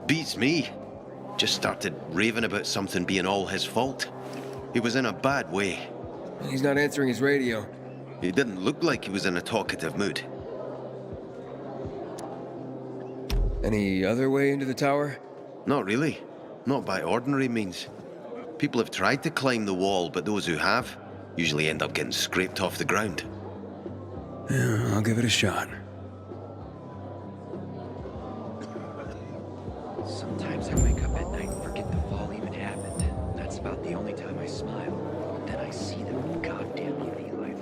Beats me. Just started raving about something being all his fault. He was in a bad way. He's not answering his radio. He didn't look like he was in a talkative mood. Any other way into the tower? Not really. Not by ordinary means. People have tried to climb the wall, but those who have usually end up getting scraped off the ground. Yeah, I'll give it a shot. Sometimes I wake up at night and forget the fall even happened. That's about the only time I smile. Then I see them goddamn UV lights.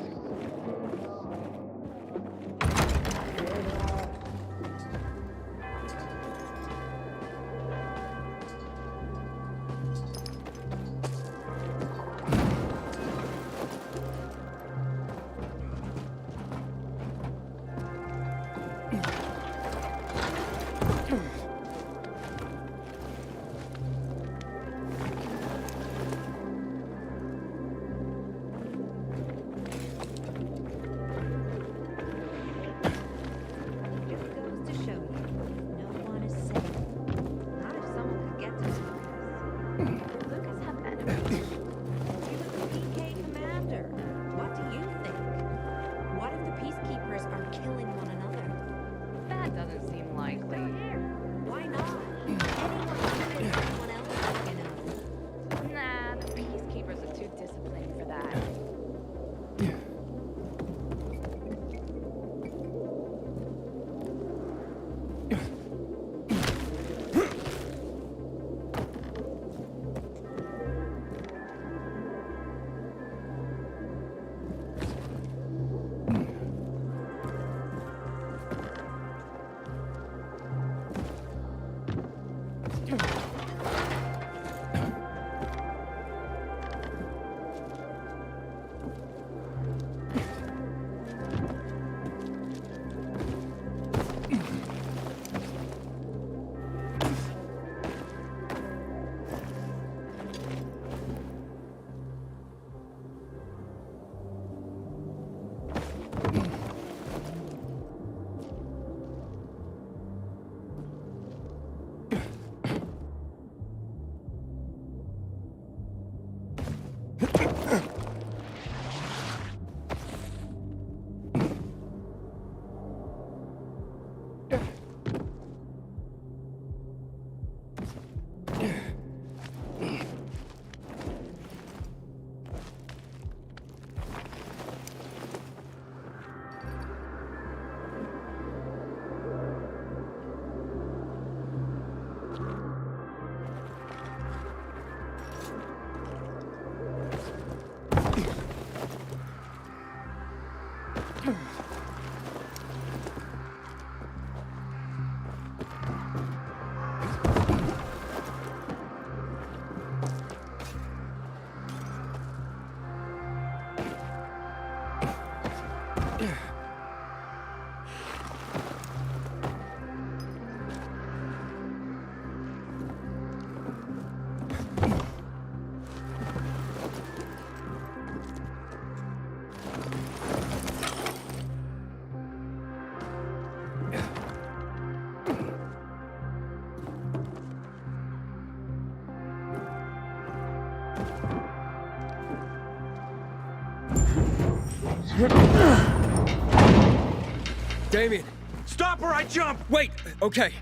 Damien! Stop or I jump! Wait! Okay.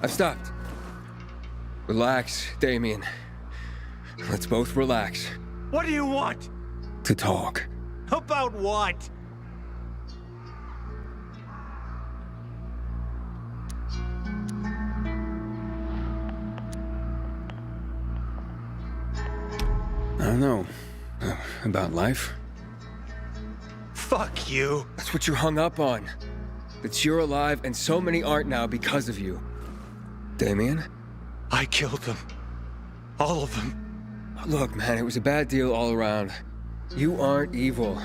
I've stopped. Relax, Damien. Let's both relax. What do you want? To talk. About what? I don't know. About life? Fuck you. That's what you're hung up on. That you're alive and so many aren't now because of you. Damien? I killed them. All of them. Look, man, it was a bad deal all around. You aren't evil.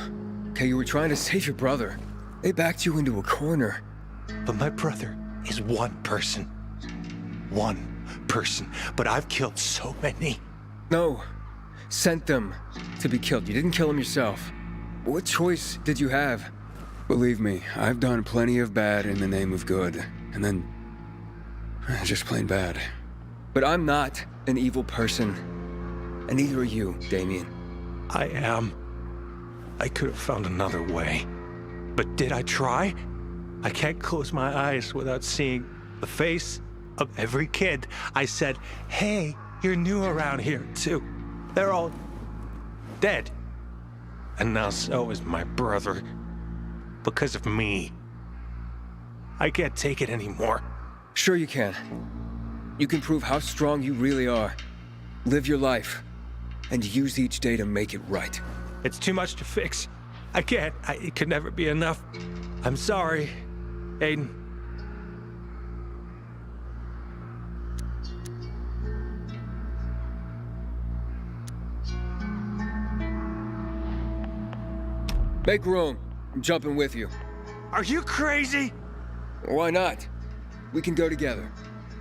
Okay, you were trying to save your brother. They backed you into a corner. But my brother is one person. One person. But I've killed so many. No. Sent them to be killed. You didn't kill them yourself. What choice did you have? Believe me, I've done plenty of bad in the name of good. And then... just plain bad. But I'm not an evil person. And neither are you, Damien. I am. I could have found another way. But did I try? I can't close my eyes without seeing the face of every kid. I said, hey, you're new around here, too. They're all dead. And now so is my brother. Because of me. I can't take it anymore. Sure you can. You can prove how strong you really are. Live your life. And use each day to make it right. It's too much to fix. I can't. It could never be enough. I'm sorry, Aiden. Make room. I'm jumping with you. Are you crazy? Why not? We can go together.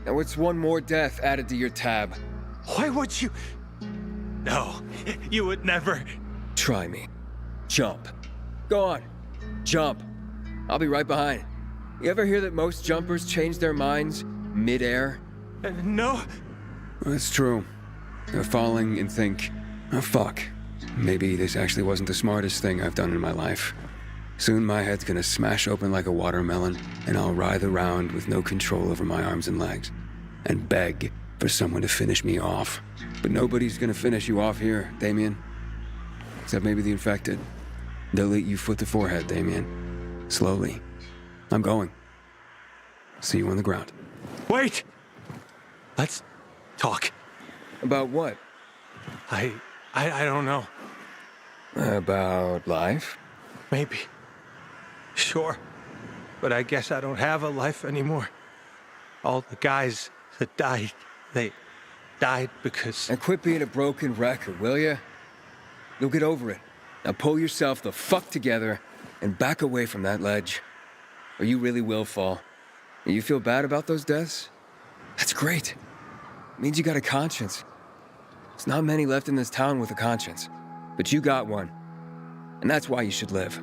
Now it's one more death added to your tab. Why would you? No, you would never. Try me. Jump. Go on. Jump. I'll be right behind. You ever hear that most jumpers change their minds mid-air? No. That's true. They're falling and think, oh fuck, maybe this actually wasn't the smartest thing I've done in my life. Soon my head's gonna smash open like a watermelon, and I'll writhe around with no control over my arms and legs, and beg for someone to finish me off. But nobody's gonna finish you off here, Damien. Except maybe the infected. They'll eat you foot to forehead, Damien. Slowly. I'm going. See you on the ground. Wait! Let's talk. About what? I don't know. About life? Maybe. Sure. But I guess I don't have a life anymore. All the guys that died They died because... And quit being a broken record, will ya? You'll get over it. Now pull yourself the fuck together and back away from that ledge. Or you really will fall. And you feel bad about those deaths? That's great. It means you got a conscience. There's not many left in this town with a conscience. But you got one. And that's why you should live.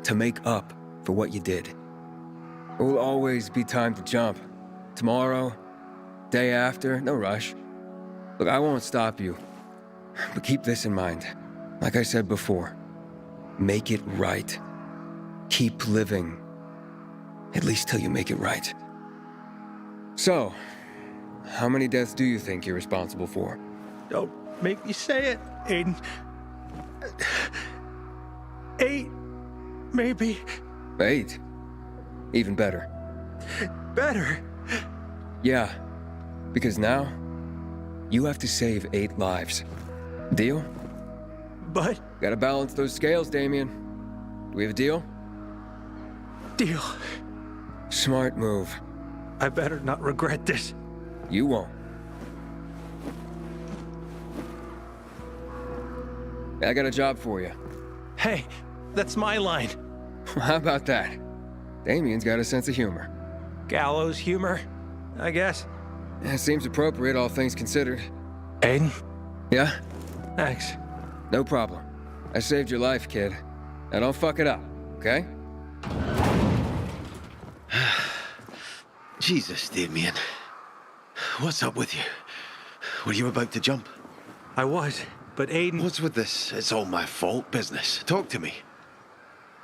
To make up for what you did. There will always be time to jump. Tomorrow, day after, no rush. Look, I won't stop you. But keep this in mind. Like I said before, make it right. Keep living. At least till you make it right. So, how many deaths do you think you're responsible for? Don't make me say it, Aiden. 8, maybe. 8? Even better. Better? Yeah, because now, you have to save 8 lives. Deal? But... Gotta balance those scales, Damien. Do we have a deal? Deal. Smart move. I better not regret this. You won't. I got a job for you. Hey, that's my line. How about that? Damien's got a sense of humor. Gallows humor, I guess. Yeah, seems appropriate, all things considered. Aiden? Yeah? Thanks. No problem. I saved your life, kid. Now don't fuck it up, okay? Jesus, Damien. What's up with you? Were you about to jump? I was, but Aiden... What's with this "it's all my fault" business? Talk to me.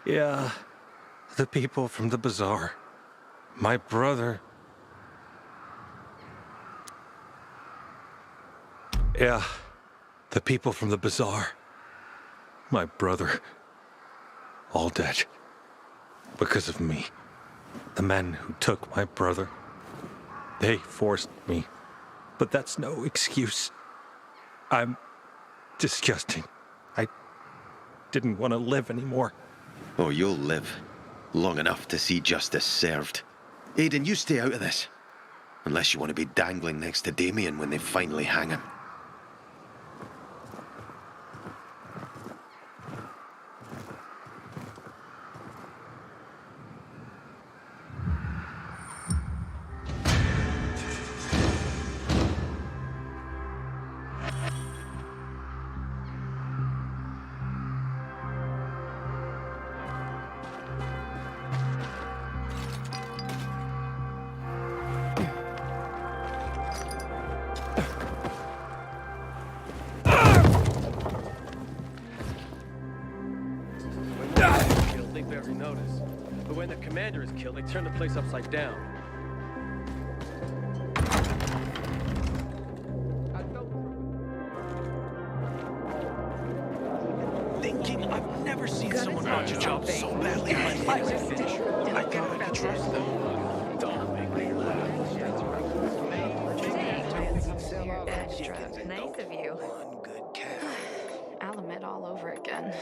Yeah, the people from the bazaar. My brother... Yeah, the people from the bazaar. My brother. All dead. Because of me. The men who took my brother. They forced me. But that's no excuse. I'm disgusting. I didn't want to live anymore. Oh, you'll live. Long enough to see justice served. Aiden, you stay out of this. Unless you want to be dangling next to Damien when they finally hang him. They barely notice. But when the commander is killed, they turn the place upside down. Thinking I've never seen someone want your job so badly in my life. I thought I could trust them. Don't make me laugh. Nice of you. One good cat. I'll admit all over again.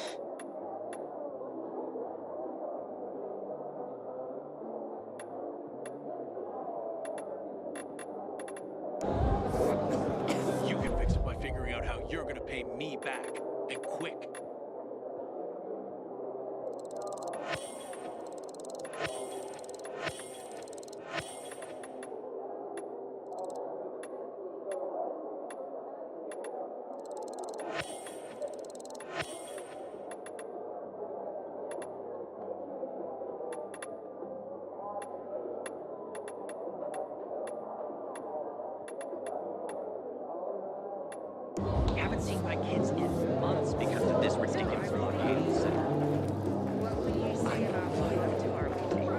You can fix it by figuring out how you're gonna pay me back. And quick. Haven't seen my kids in months because of this ridiculous blockade. What would you say about going to our meeting?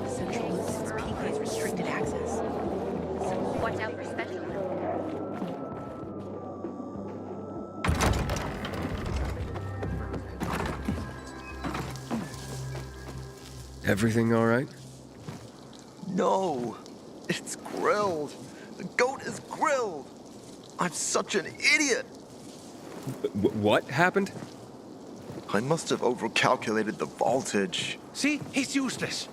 Central Everything all right? No, it's grilled. The goat is grilled. I'm such an idiot. What happened? I must have overcalculated the voltage. See? He's useless.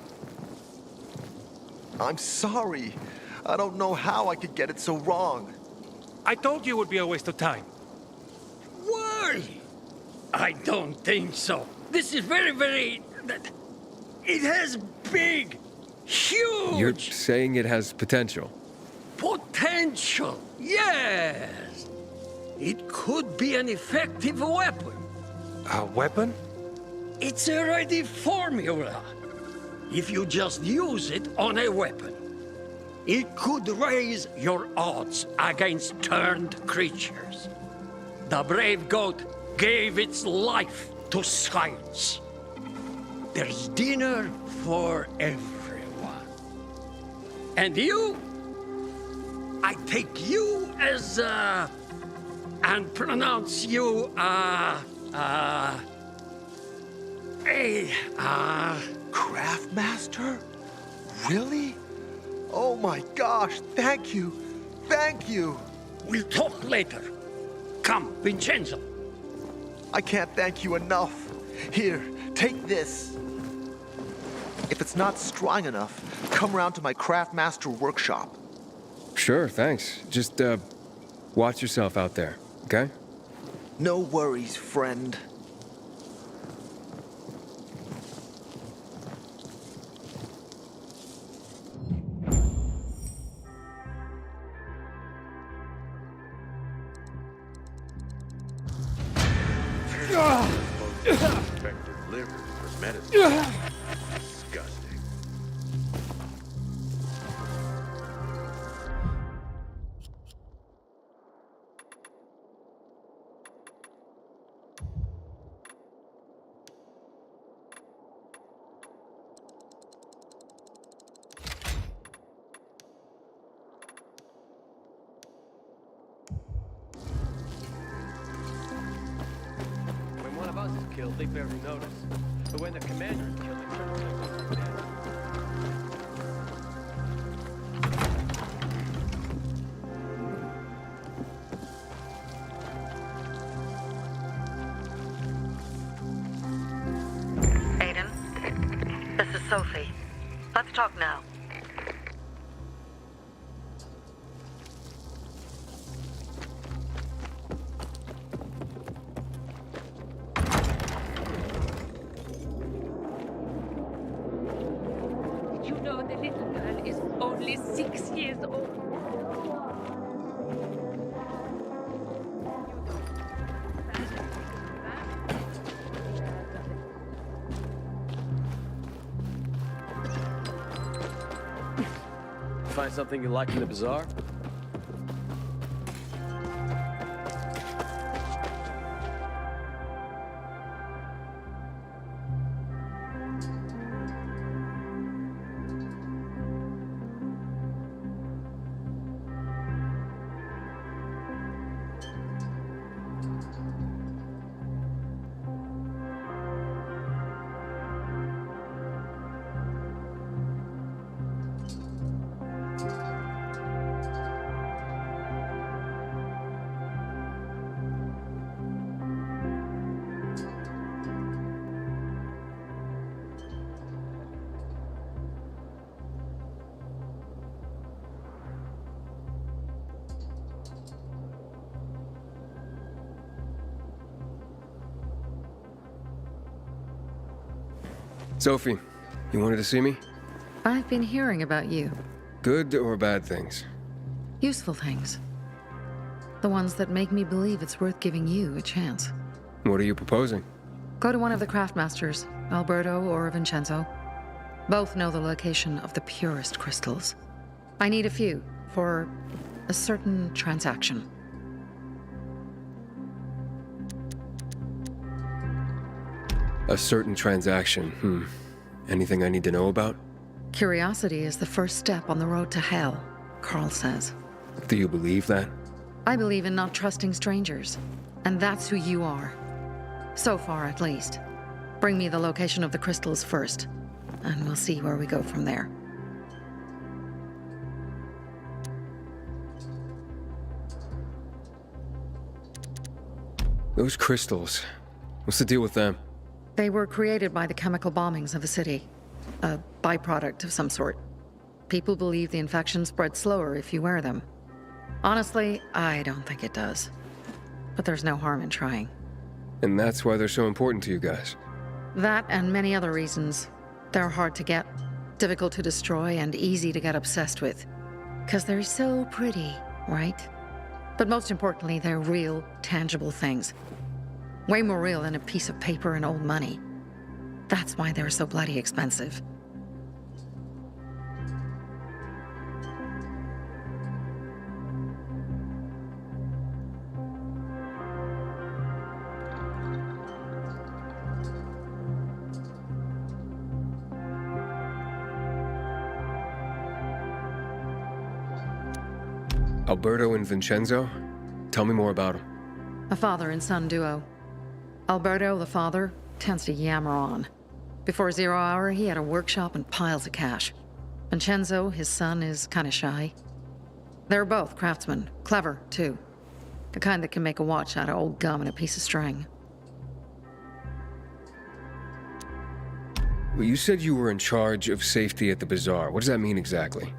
I'm sorry. I don't know how I could get it so wrong. I told you it would be a waste of time. Why? I don't think so. This is very... It has big, huge... You're saying it has potential? Potential, yes. It could be an effective weapon. A weapon? It's a ready formula. If you just use it on a weapon, it could raise your odds against turned creatures. The brave goat gave its life to science. There's dinner for everyone. And you? I take you as, and pronounce you, Craftmaster? Really? Oh my gosh, thank you. Thank you. We'll talk later. Come, Vincenzo. I can't thank you enough. Here, take this. If it's not strong enough, come around to my Craftmaster workshop. Sure, thanks. Just, watch yourself out there, okay? No worries, friend. Infected liver for medicine. Disgusting. When one of us is killed, they barely notice. But when the commander is killed, it turns out like that. Aiden, this is Sophie. Let's talk now. Did you know the little girl is only 6 years old? Find something you like in the bazaar? Sophie, you wanted to see me? I've been hearing about you. Good or bad things? Useful things. The ones that make me believe it's worth giving you a chance. What are you proposing? Go to one of the craftmasters, Alberto or Vincenzo. Both know the location of the purest crystals. I need a few for a certain transaction. A certain transaction, Anything I need to know about? Curiosity is the first step on the road to hell, Carl says. Do you believe that? I believe in not trusting strangers, and that's who you are. So far, at least. Bring me the location of the crystals first, and we'll see where we go from there. Those crystals, what's the deal with them? They were created by the chemical bombings of the city. A byproduct of some sort. People believe the infection spreads slower if you wear them. Honestly, I don't think it does. But there's no harm in trying. And that's why they're so important to you guys. That and many other reasons. They're hard to get, difficult to destroy, and easy to get obsessed with. 'Cause they're so pretty, right? But most importantly, they're real, tangible things. Way more real than a piece of paper and old money. That's why they're so bloody expensive. Alberto and Vincenzo? Tell me more about them. A father and son duo. Alberto, the father, tends to yammer on. Before 0 hour, he had a workshop and piles of cash. Vincenzo, his son, is kinda shy. They're both craftsmen, clever, too. The kind that can make a watch out of old gum and a piece of string. Well, you said you were in charge of safety at the bazaar. What does that mean exactly?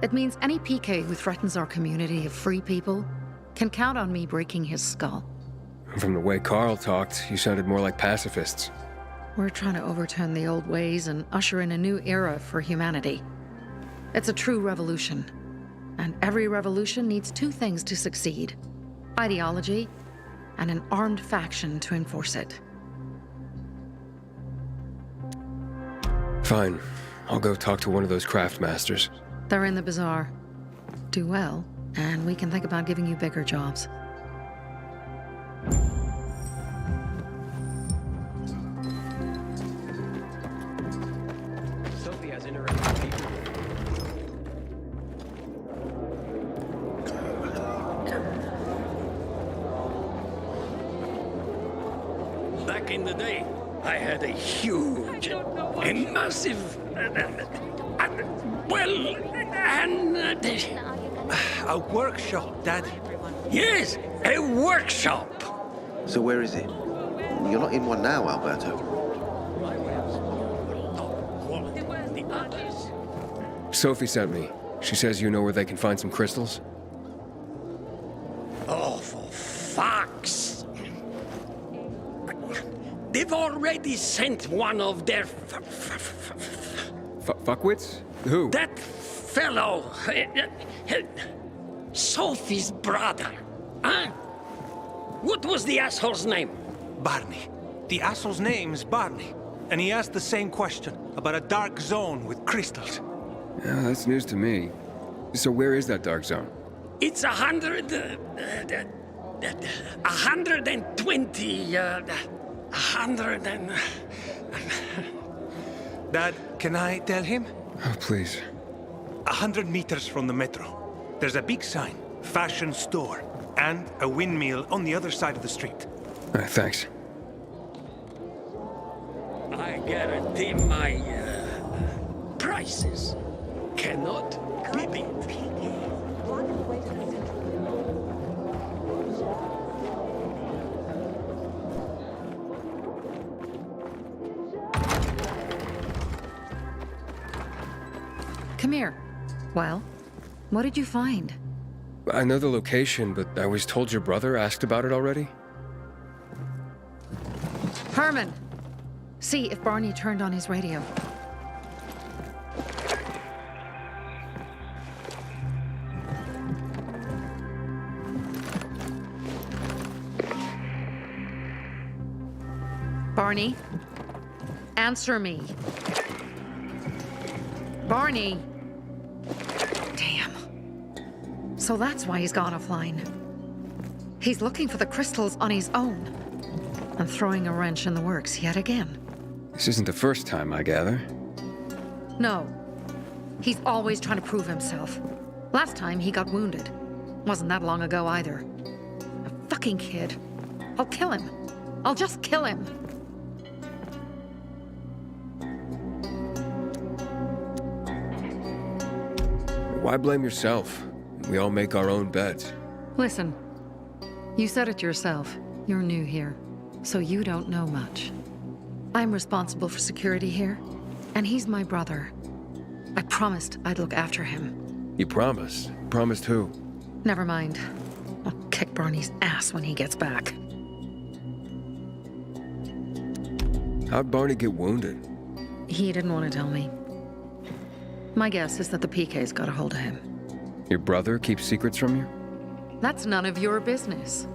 It means any PK who threatens our community of free people can count on me breaking his skull. From the way Carl talked, you sounded more like pacifists. We're trying to overturn the old ways and usher in a new era for humanity. It's a true revolution. And every revolution needs two things to succeed: ideology and an armed faction to enforce it. Fine. I'll go talk to one of those craft masters. They're in the bazaar. Do well, and we can think about giving you bigger jobs. Sophie has interactive features. Back in the day, I had a huge, a massive, A workshop, Dad. Yes, a workshop. So where is it? You're not in one now, Alberto. Sophie sent me. She says you know where they can find some crystals? Oh, for fuck's... They've already sent one of their... Fuckwits? Who? That fellow... Sophie's brother. Huh? What was the asshole's name? Barney. The asshole's name's Barney. And he asked the same question about a dark zone with crystals. Yeah, that's news to me. So where is that dark zone? It's 120... 100 and... Dad, can I tell him? Oh, please. 100 meters from the metro. There's a big sign, fashion store, and a windmill on the other side of the street. All right, thanks. I guarantee my prices cannot be beat. Come here. Well, what did you find? I know the location, but I was told your brother asked about it already. Herman! See if Barney turned on his radio. Barney? Answer me. Barney! Damn. So that's why he's gone offline. He's looking for the crystals on his own. And throwing a wrench in the works yet again. This isn't the first time, I gather. No. He's always trying to prove himself. Last time he got wounded. Wasn't that long ago either. A fucking kid. I'll kill him. I'll just kill him. Why blame yourself? We all make our own beds. Listen, you said it yourself. You're new here, so you don't know much. I'm responsible for security here, and he's my brother. I promised I'd look after him. You promised? Promised who? Never mind. I'll kick Barney's ass when he gets back. How'd Barney get wounded? He didn't want to tell me. My guess is that the PK's got a hold of him. Your brother keeps secrets from you? That's none of your business.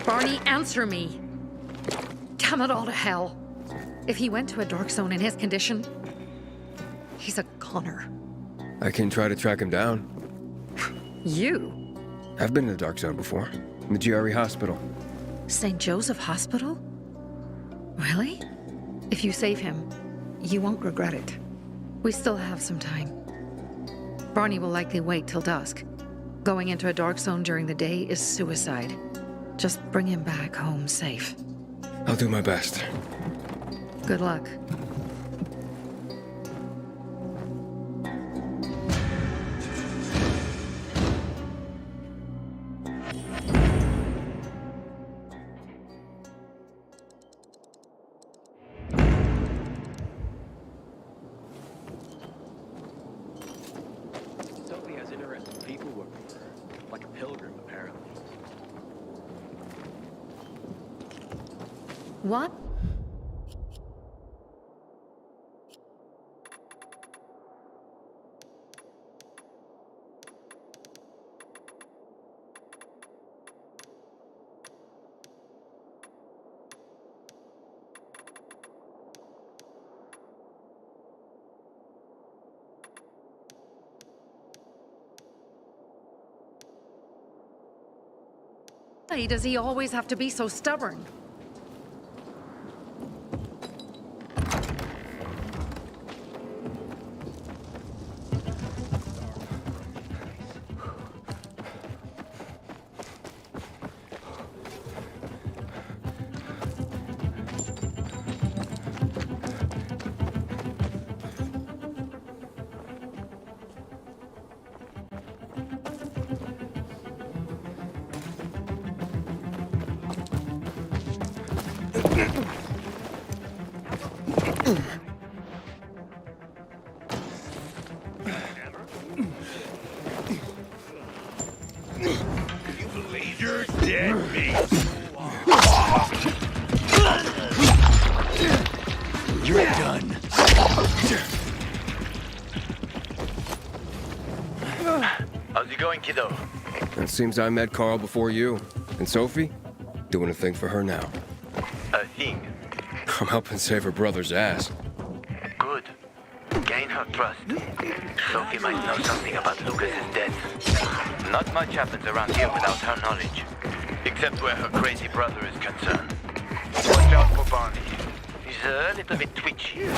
Barney, answer me! Damn it all to hell! If he went to a dark zone in his condition, he's a goner. I can try to track him down. You? I've been in the dark zone before. In the GRE hospital. St. Joseph Hospital? Really? If you save him, you won't regret it. We still have some time. Barney will likely wait till dusk. Going into a dark zone during the day is suicide. Just bring him back home safe. I'll do my best. Good luck. Sophie has interesting people working for her. Like a pilgrim, apparently. What? Why does he always have to be so stubborn? You're dead, mate. You're done. How's it going, kiddo? It seems I met Carl before you. And Sophie? Doing a thing for her now. A thing. I'm helping save her brother's ass. Good. Gain her trust. Sophie might know something about Lucas's death. Not much happens around here without her knowledge. Except where her crazy brother is concerned. Watch out for Barney. He's a little bit twitchy.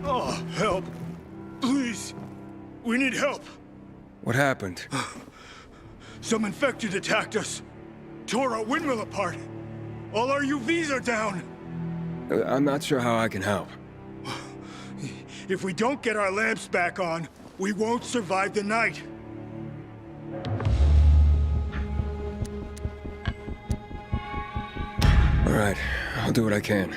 Oh, help. Please. We need help. What happened? Some infected attacked us. Tore our windmill apart. All our UVs are down. I'm not sure how I can help. If we don't get our lamps back on, we won't survive the night. All right, I'll do what I can.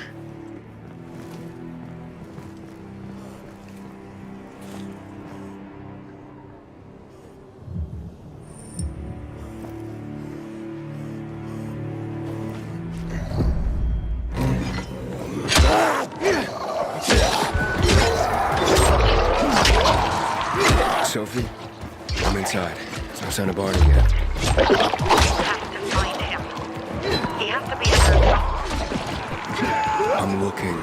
Sophie? I'm inside. There's no sign of Barney yet. We have to find him. He has to be under. I'm looking.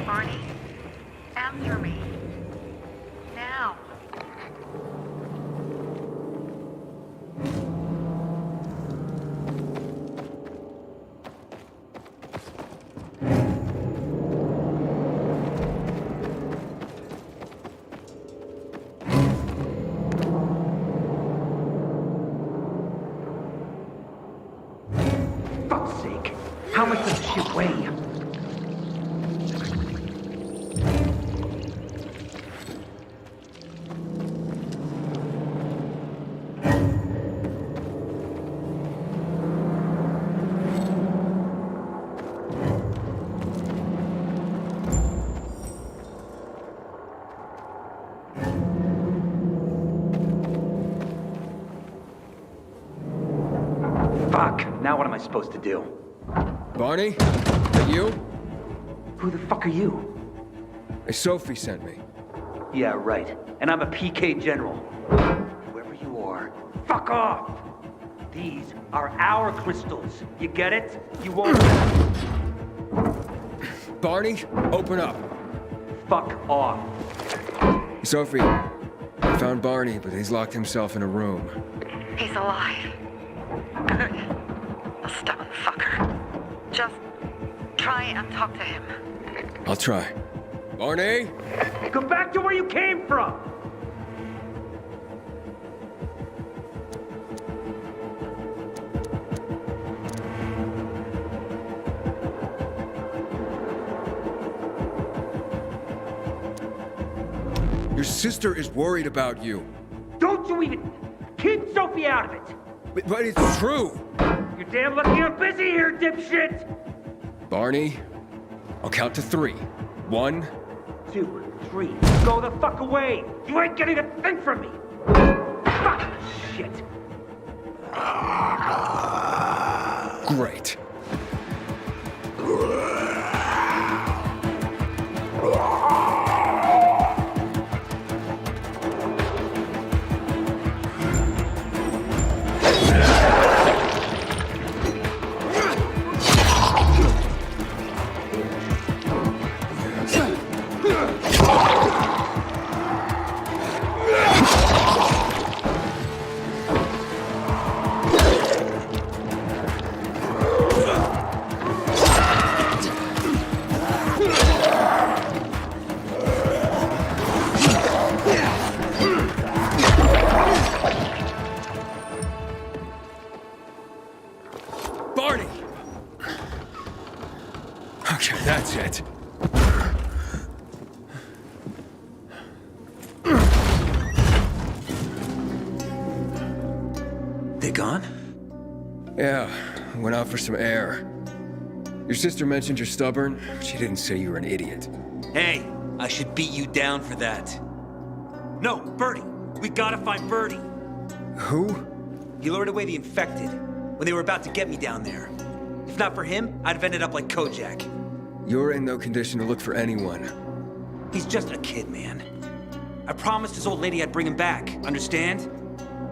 Barney, answer me. Now. Fuck's sake. How much does this shit weigh? Fuck. Now what am I supposed to do? Barney? That you? Who the fuck are you? Sophie sent me. Yeah, right. And I'm a PK general. Whoever you are, fuck off! These are our crystals. You get it? You won't. Barney, open up. Fuck off. Sophie, I found Barney, but he's locked himself in a room. He's alive. Good. A stubborn fucker. Just try and talk to him. I'll try. Barney? Go back to where you came from! Your sister is worried about you. Don't you even... Keep Sophie out of it! But it's true. You're damn lucky I'm busy here, dipshit! Barney, I'll count to 3. 1, 2, 3. Go the fuck away! You ain't getting a thing from me! Fuck shit! Great. Barney! Okay, that's it. They gone? Yeah, went out for some air. Your sister mentioned you're stubborn. She didn't say you were an idiot. Hey, I should beat you down for that. No, Birdie. We gotta find Birdie. Who? He lured away the infected when they were about to get me down there. If not for him, I'd have ended up like Kojak. You're in no condition to look for anyone. He's just a kid, man. I promised his old lady I'd bring him back, understand?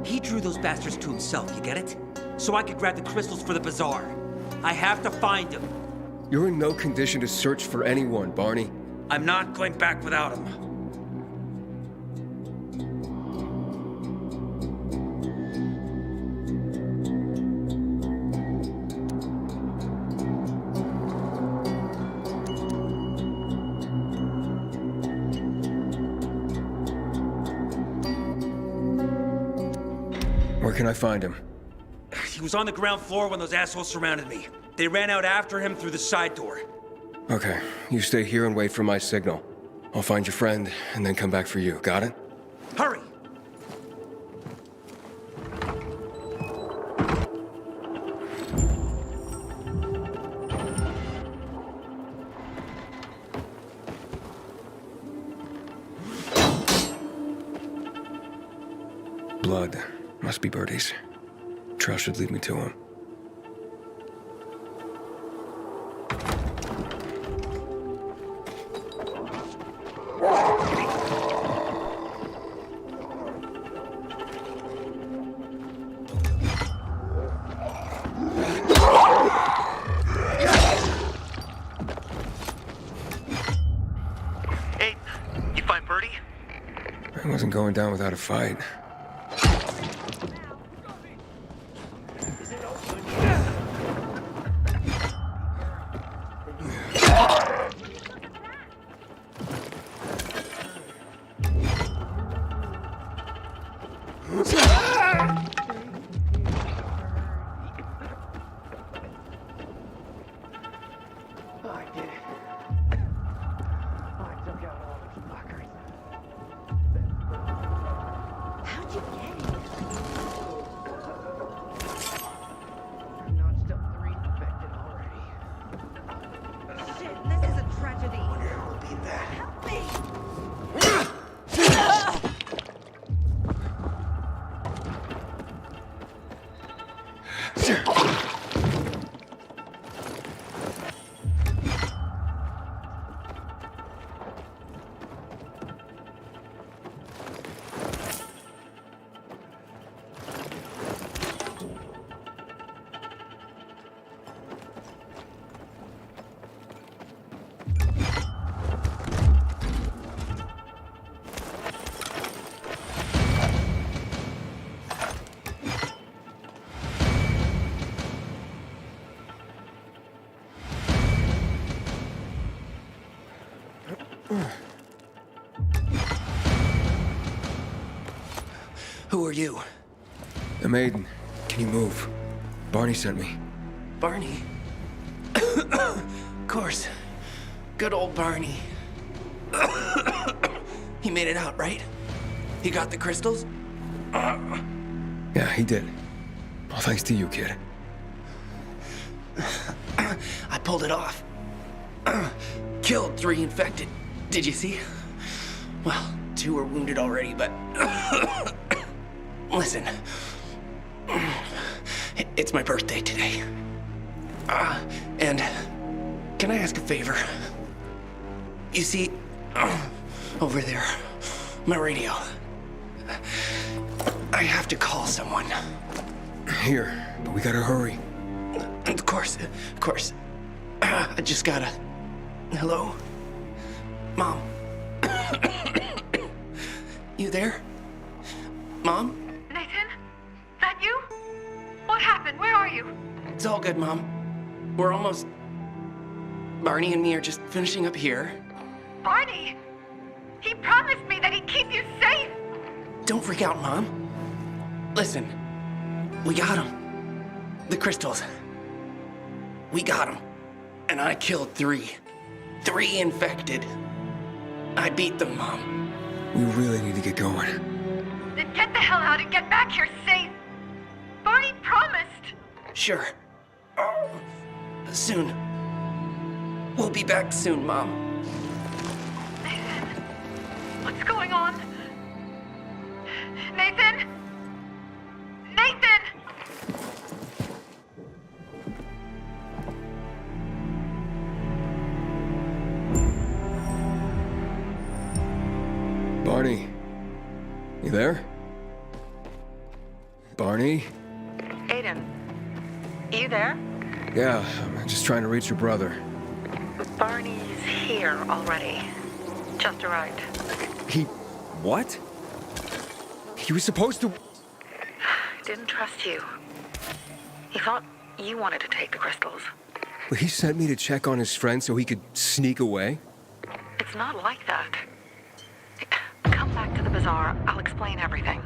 He drew those bastards to himself, you get it? So I could grab the crystals for the bazaar. I have to find him. You're in no condition to search for anyone, Barney. I'm not going back without him. Where can I find him? He was on the ground floor when those assholes surrounded me. They ran out after him through the side door. Okay, you stay here and wait for my signal. I'll find your friend and then come back for you. Got it? Hurry! Blood. Must be Birdie's. Trail should lead me to him. Hey, you find Birdie? I wasn't going down without a fight. Who are you? The maiden. Can you move? Barney sent me. Barney? Of course. Good old Barney. He made it out, right? He got the crystals? Yeah, he did. All thanks to you, kid. I pulled it off. Killed 3 infected. Did you see? Well, 2 are wounded already, but... Listen. It's my birthday today. And can I ask a favor? You see, over there, my radio. I have to call someone. Here, but we gotta hurry. Of course. I just gotta... Hello? Mom? You there? Mom? Nathan? That you? What happened? Where are you? It's all good, Mom. We're almost... Barney and me are just finishing up here. Barney! He promised me that he'd keep you safe! Don't freak out, Mom. Listen, we got him. The crystals. We got him. And I killed 3. 3 infected. I beat them, Mom. We really need to get going. Then get the hell out and get back here safe! Barney promised! Sure. Soon. We'll be back soon, Mom. Nathan? What's going on? Nathan? Nathan! Barney. You there? Barney? Aiden, you there? Yeah, I'm just trying to reach your brother. Barney's here already. Just arrived. He... what? He was supposed to... Didn't trust you. He thought you wanted to take the crystals. But he sent me to check on his friend so he could sneak away? It's not like that. Come back to the bazaar. I'll explain everything.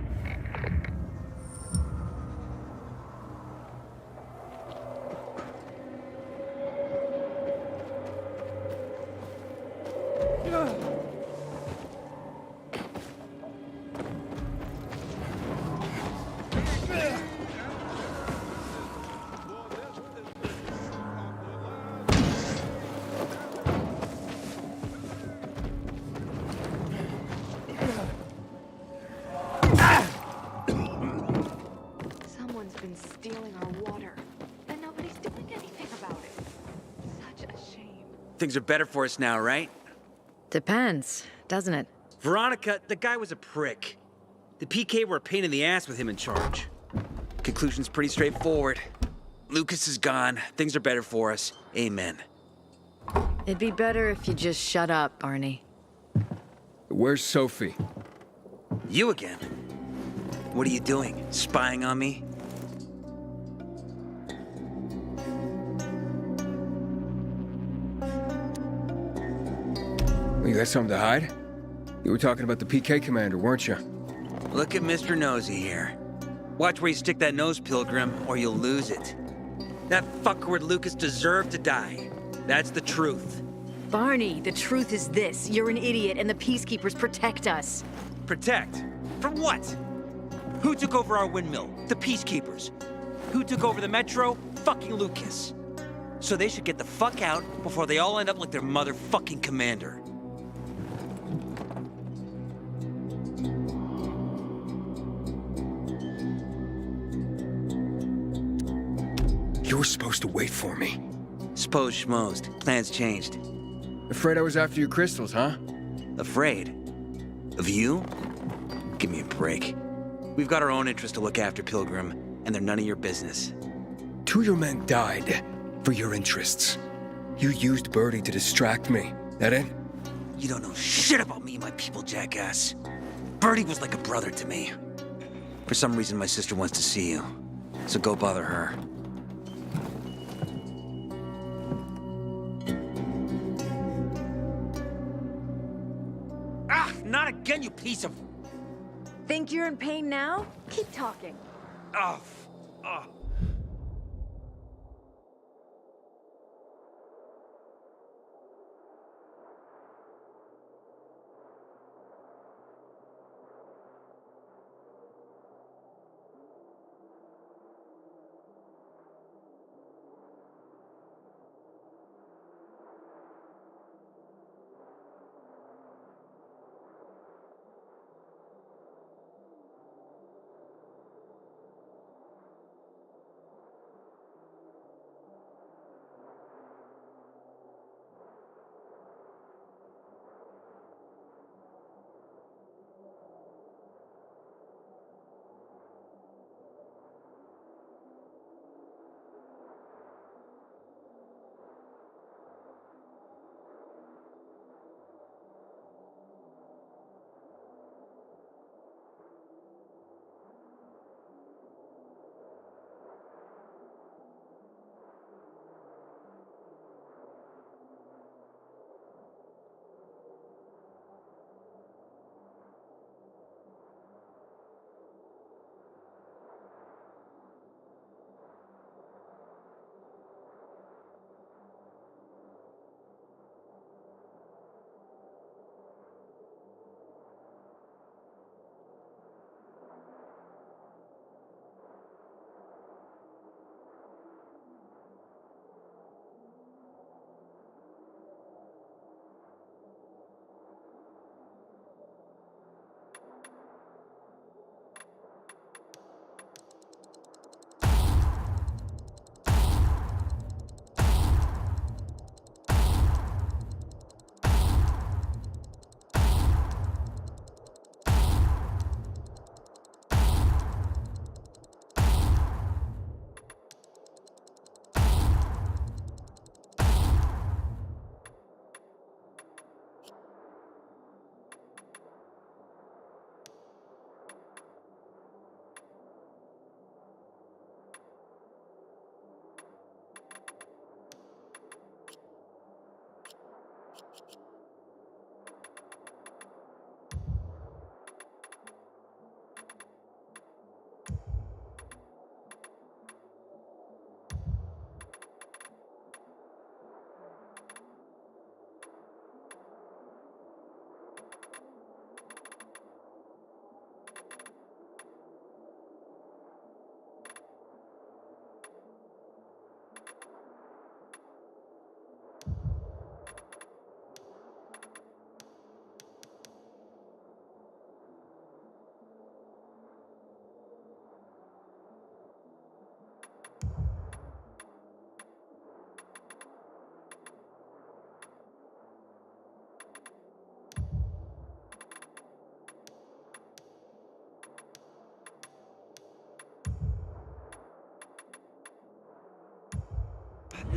Things are better for us now, right? Depends, doesn't it? Veronica, the guy was a prick. The PK were a pain in the ass with him in charge. Conclusion's pretty straightforward. Lucas is gone. Things are better for us. Amen. It'd be better if you just shut up, Barney. Where's Sophie? You again? What are you doing? Spying on me? You got something to hide? You were talking about the PK commander, weren't you? Look at Mr. Nosy here. Watch where you stick that nose, Pilgrim, or you'll lose it. That fuckward Lucas deserved to die. That's the truth. Barney, the truth is this. You're an idiot and the Peacekeepers protect us. Protect? For what? Who took over our windmill? The Peacekeepers. Who took over the Metro? Fucking Lucas. So they should get the fuck out before they all end up like their motherfucking commander. You were supposed to wait for me. Suppose schmozed. Plans changed. Afraid I was after your crystals, huh? Afraid? Of you? Give me a break. We've got our own interests to look after, Pilgrim, and they're none of your business. 2 of your men died for your interests. You used Birdie to distract me. That it? You don't know shit about me and my people, jackass. Birdie was like a brother to me. For some reason, my sister wants to see you. So go bother her. Ah, not again, you piece of... Think you're in pain now? Keep talking. Oh, oh.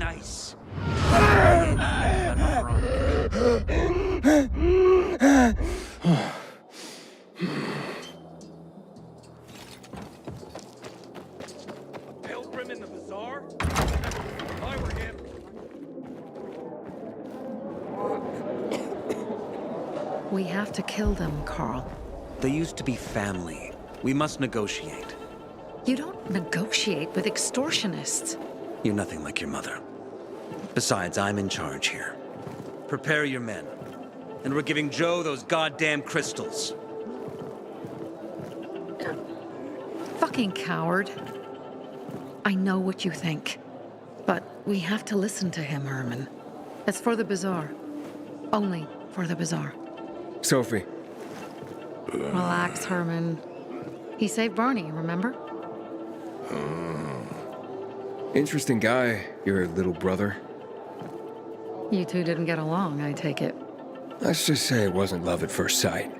Nice. Pilgrim in the bazaar? If I were him. We have to kill them, Carl. They used to be family. We must negotiate. You don't negotiate with extortionists. You're nothing like your mother. Besides, I'm in charge here. Prepare your men. And we're giving Joe those goddamn crystals. Fucking coward. I know what you think. But we have to listen to him, Herman. It's for the bazaar. Only for the bazaar. Sophie. Relax, Herman. He saved Barney, remember? Interesting guy, your little brother. You two didn't get along, I take it. Let's just say it wasn't love at first sight.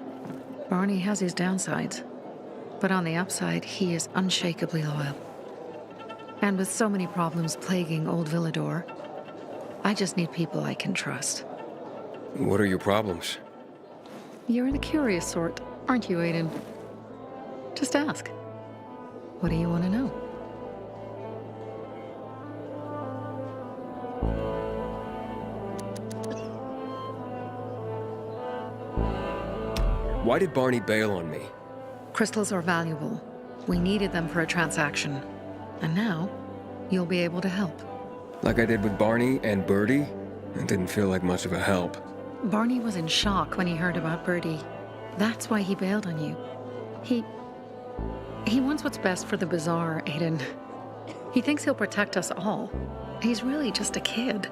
Barney has his downsides. But on the upside, he is unshakably loyal. And with so many problems plaguing old Villador, I just need people I can trust. What are your problems? You're the curious sort, aren't you, Aiden? Just ask. What do you want to know? Why did Barney bail on me? Crystals are valuable. We needed them for a transaction. And now, you'll be able to help. Like I did with Barney and Birdie? It didn't feel like much of a help. Barney was in shock when he heard about Birdie. That's why he bailed on you. He wants what's best for the bazaar, Aiden. He thinks he'll protect us all. He's really just a kid.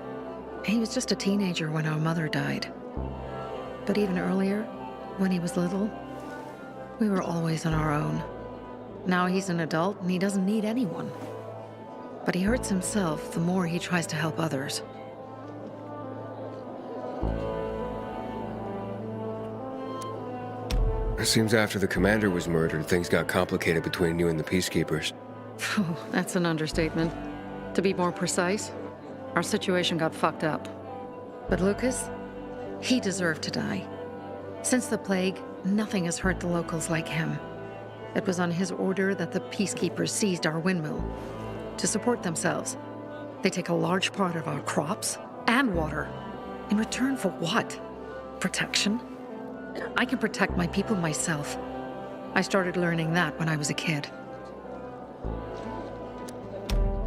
He was just a teenager when our mother died. But even earlier, when he was little, we were always on our own. Now he's an adult and he doesn't need anyone. But he hurts himself the more he tries to help others. It seems after the commander was murdered, things got complicated between you and the Peacekeepers. Oh, that's an understatement. To be more precise, our situation got fucked up. But Lucas, he deserved to die. Since the plague, nothing has hurt the locals like him. It was on his order that the Peacekeepers seized our windmill. To support themselves, they take a large part of our crops and water. In return for what? Protection? I can protect my people myself. I started learning that when I was a kid.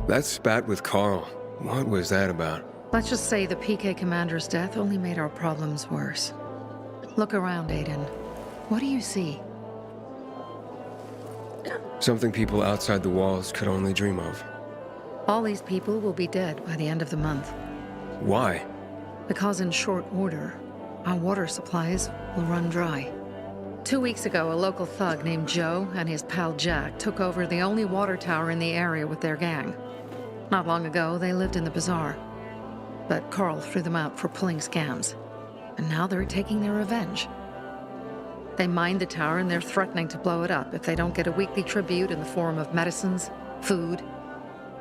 That spat with Carl, what was that about? Let's just say the PK commander's death only made our problems worse. Look around, Aiden. What do you see? Something people outside the walls could only dream of. All these people will be dead by the end of the month. Why? Because in short order, our water supplies will run dry. 2 weeks ago, a local thug named Joe and his pal Jack took over the only water tower in the area with their gang. Not long ago, they lived in the bazaar. But Carl threw them out for pulling scams. And now they're taking their revenge. They mined the tower and they're threatening to blow it up if they don't get a weekly tribute in the form of medicines, food,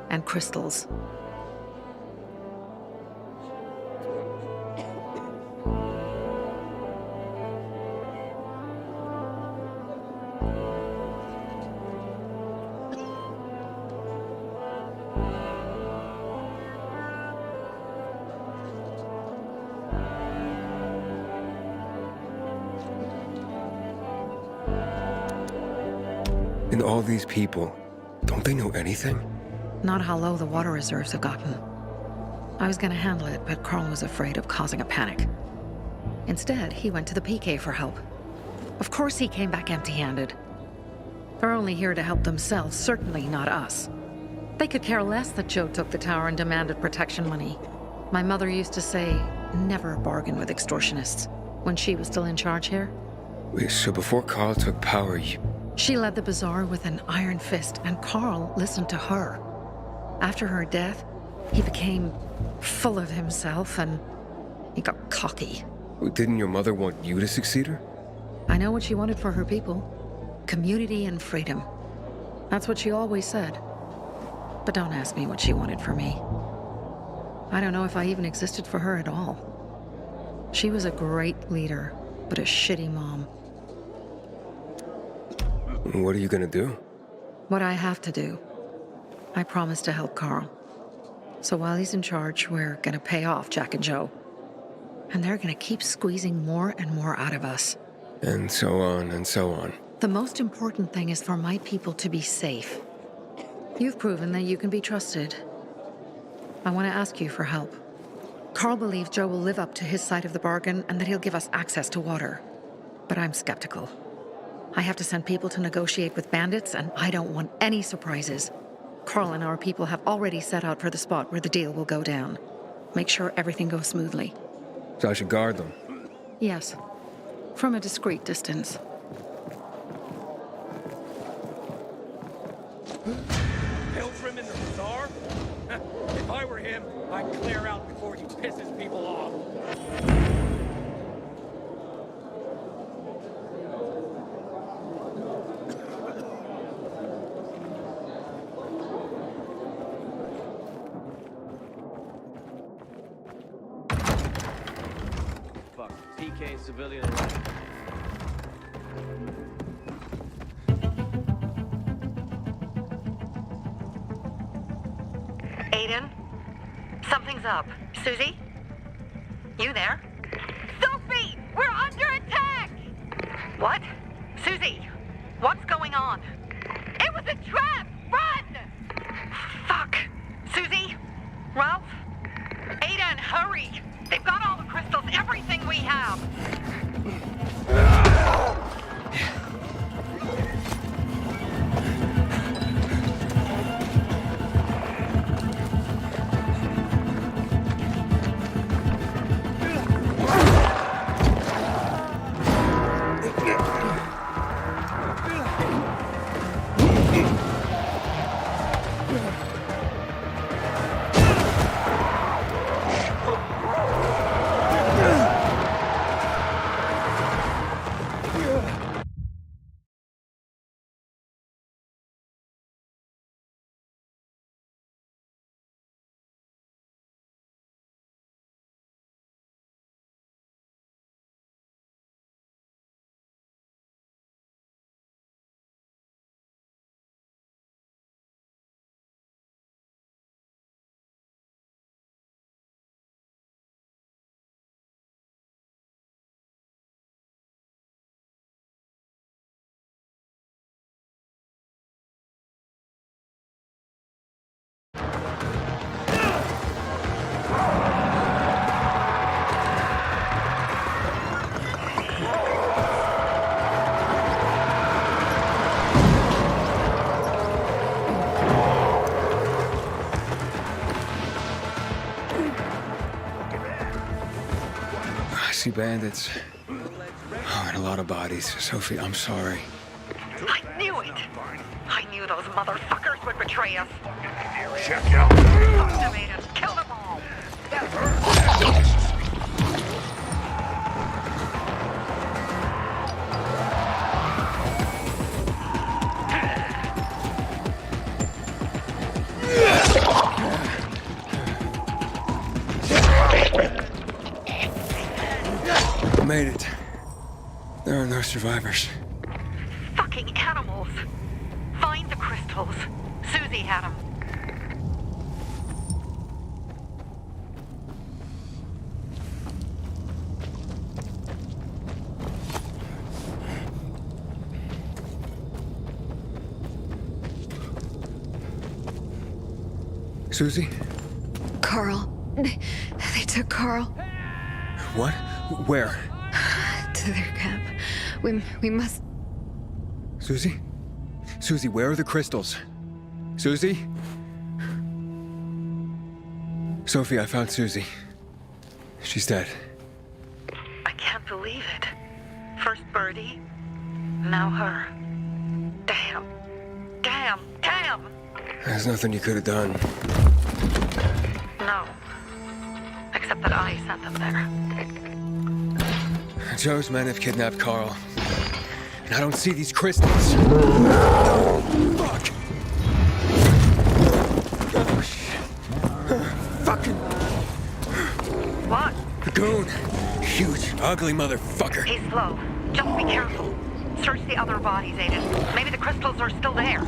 and crystals. And all these people, don't they know anything? Not how low the water reserves have gotten. I was gonna handle it, but Carl was afraid of causing a panic. Instead, he went to the PK for help. Of course he came back empty-handed. They're only here to help themselves, certainly not us. They could care less that Joe took the tower and demanded protection money. My mother used to say, never bargain with extortionists, when she was still in charge here. Wait, so before Carl took power, She led the bazaar with an iron fist, and Carl listened to her. After her death, he became full of himself, and he got cocky. Didn't your mother want you to succeed her? I know what she wanted for her people. Community and freedom. That's what she always said. But don't ask me what she wanted for me. I don't know if I even existed for her at all. She was a great leader, but a shitty mom. What are you gonna do? What I have to do. I promised to help Carl. So while he's in charge, we're gonna pay off Jack and Joe. And they're gonna keep squeezing more and more out of us. And so on and so on. The most important thing is for my people to be safe. You've proven that you can be trusted. I want to ask you for help. Carl believes Joe will live up to his side of the bargain and that he'll give us access to water. But I'm skeptical. I have to send people to negotiate with bandits, and I don't want any surprises. Carl and our people have already set out for the spot where the deal will go down. Make sure everything goes smoothly. So I should guard them? Yes. From a discreet distance. Pilgrim in the bazaar? If I were him, I'd clear out before he pisses people off. Fuck, PK civilian arrest. Aiden? Something's up. Susie? You there? Sophie! We're under attack! What? Susie, what's going on? It was a trap! Run! Fuck! Susie? Ralph? Aiden, hurry! They've got all the crystals, everything we have! I see bandits. Oh, and a lot of bodies. Sophie, I'm sorry. I knew it! I knew those motherfuckers would betray us. Check out. Fuck them, Aiden. Kill them all! I made it. There are no survivors. Fucking animals! Find the crystals. Susie had them. Susie? Carl. They took Carl. What? Where? To their camp. We must... Susie? Susie, where are the crystals? Susie? Sophie, I found Susie. She's dead. I can't believe it. First Birdie, now her. Damn. Damn. Damn! There's nothing you could have done. No. Except that I sent them there. Joe's men have kidnapped Carl. And I don't see these crystals. Fuck! Oh, shit. Fucking... Ugly motherfucker. He's slow. Just be careful. Search the other bodies, Aiden. Maybe the crystals are still there.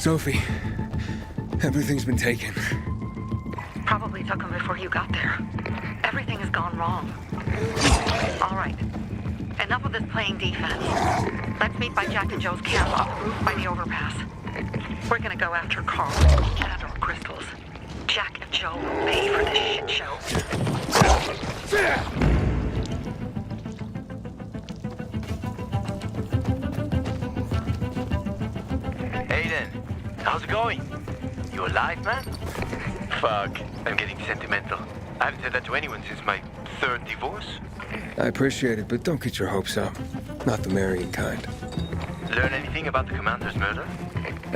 Sophie, everything's been taken. Probably took them before you got there. Everything has gone wrong. All right. Enough of this playing defense. Let's meet by Jack and Joe's camp on the roof by the overpass. We're gonna go after Carl and our crystals. Jack and Joe will pay for this shit show. Aiden, how's it going? You alive, man? Fuck, I'm getting sentimental. I haven't said that to anyone since my third divorce. I appreciate it, but don't get your hopes up. Not the marrying kind. Learn anything about the commander's murder?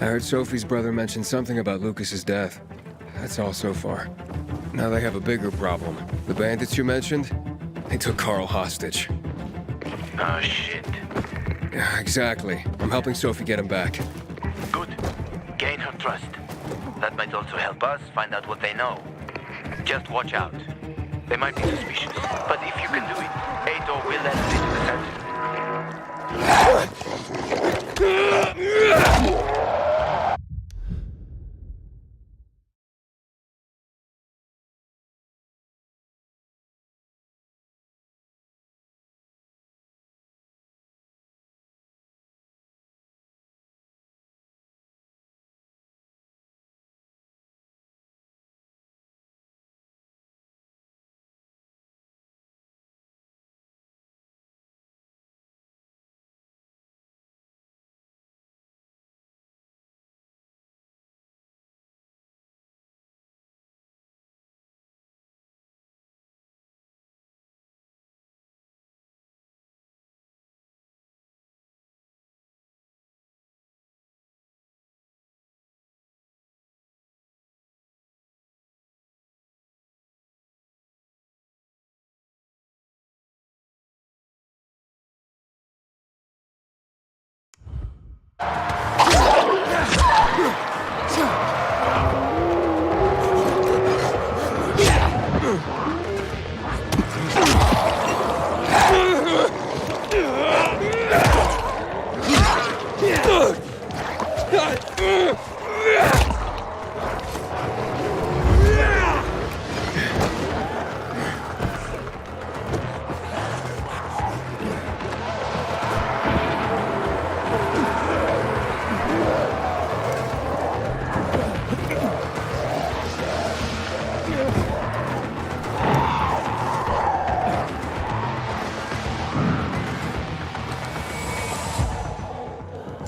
I heard Sophie's brother mention something about Lucas's death. That's all so far. Now they have a bigger problem. The bandits you mentioned, they took Carl hostage. Oh, shit. Yeah, exactly. I'm helping Sophie get him back. Good. Gain her trust. That might also help us find out what they know. Just watch out. They might be suspicious, but if you can do it, Ato will let us into the center.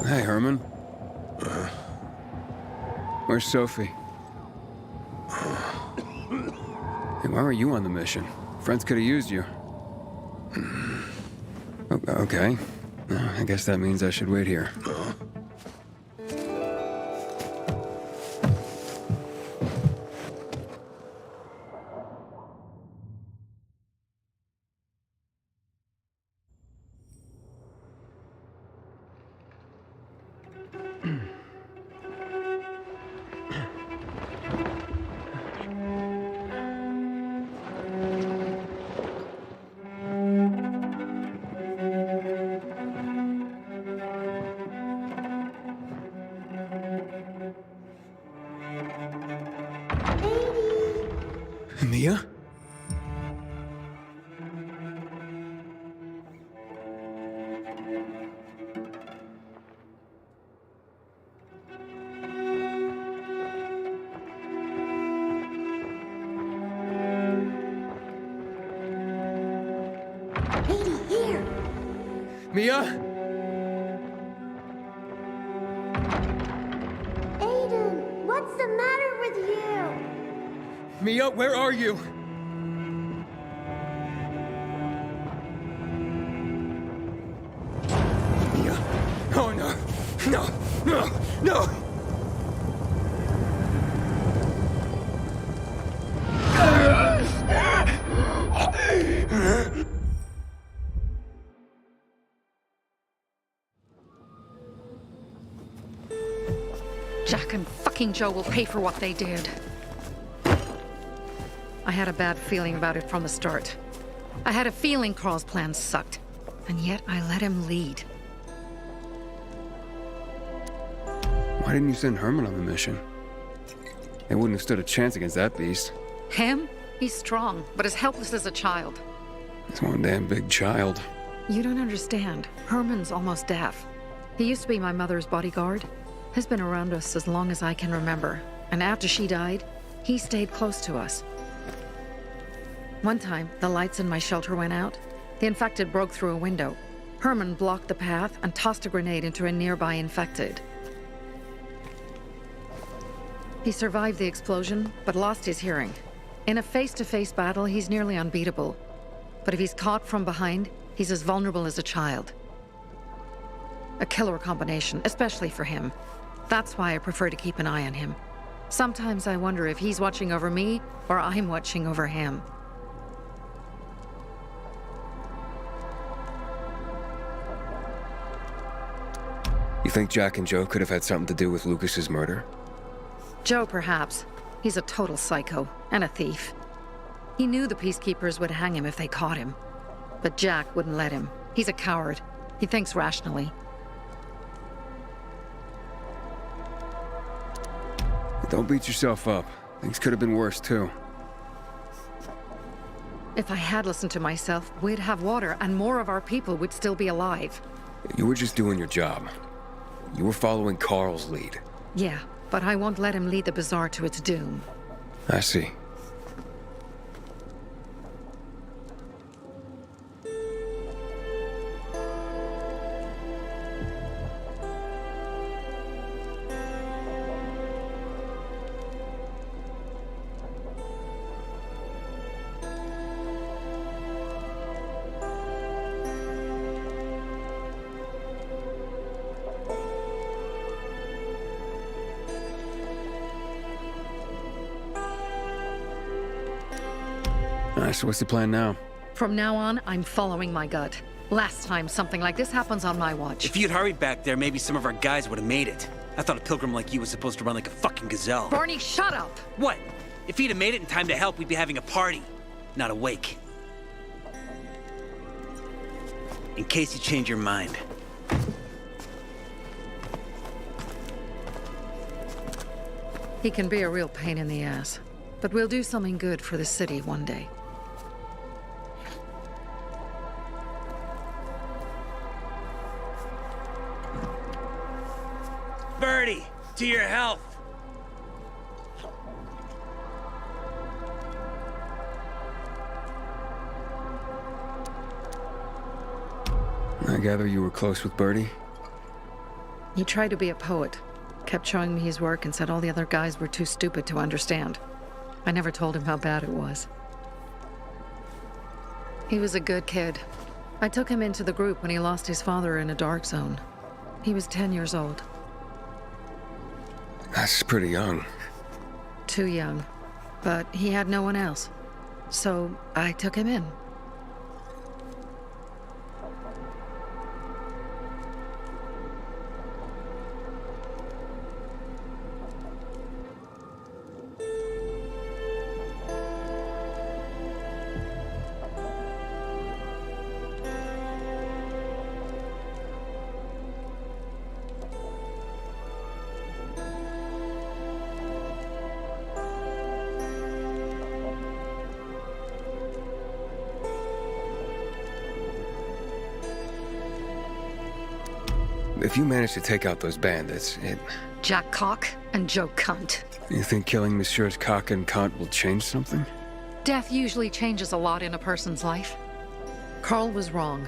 Hey, Herman. Where's Sophie? Hey, why were you on the mission? Friends could have used you. Okay. I guess that means I should wait here. Mia? Mia? Aiden, what's the matter with you? Mia, where are you? Mia. Oh no. No. No. No. Jack and fucking Joe will pay for what they did. I had a bad feeling about it from the start. I had a feeling Carl's plan sucked, and yet I let him lead. Why didn't you send Herman on the mission? They wouldn't have stood a chance against that beast. Him? He's strong, but as helpless as a child. He's one damn big child. You don't understand. Herman's almost deaf. He used to be my mother's bodyguard. He's been around us as long as I can remember. And after she died, he stayed close to us. One time, the lights in my shelter went out. The infected broke through a window. Herman blocked the path and tossed a grenade into a nearby infected. He survived the explosion, but lost his hearing. In a face-to-face battle, he's nearly unbeatable. But if he's caught from behind, he's as vulnerable as a child. A killer combination, especially for him. That's why I prefer to keep an eye on him. Sometimes I wonder if he's watching over me, or I'm watching over him. You think Jack and Joe could have had something to do with Lucas's murder? Joe, perhaps. He's a total psycho, and a thief. He knew the Peacekeepers would hang him if they caught him. But Jack wouldn't let him. He's a coward. He thinks rationally. Don't beat yourself up. Things could have been worse, too. If I had listened to myself, we'd have water, and more of our people would still be alive. You were just doing your job. You were following Carl's lead. Yeah, but I won't let him lead the Bazaar to its doom. I see. So what's the plan now? From now on, I'm following my gut. Last time something like this happens on my watch. If you'd hurried back there, maybe some of our guys would have made it. I thought a pilgrim like you was supposed to run like a fucking gazelle. Barney, shut up! What? If he'd have made it in time to help, we'd be having a party, not a wake. In case you change your mind. He can be a real pain in the ass, but we'll do something good for the city one day. Birdie, to your health. I gather you were close with Birdie? He tried to be a poet, kept showing me his work and said all the other guys were too stupid to understand. I never told him how bad it was. He was a good kid. I took him into the group when he lost his father in a dark zone. He was 10 years old. That's pretty young. Too young. But he had no one else. So I took him in. If you manage to take out those bandits, Jack Cock and Joe Cunt. You think killing Messieurs Cock and Cunt will change something? Death usually changes a lot in a person's life. Carl was wrong.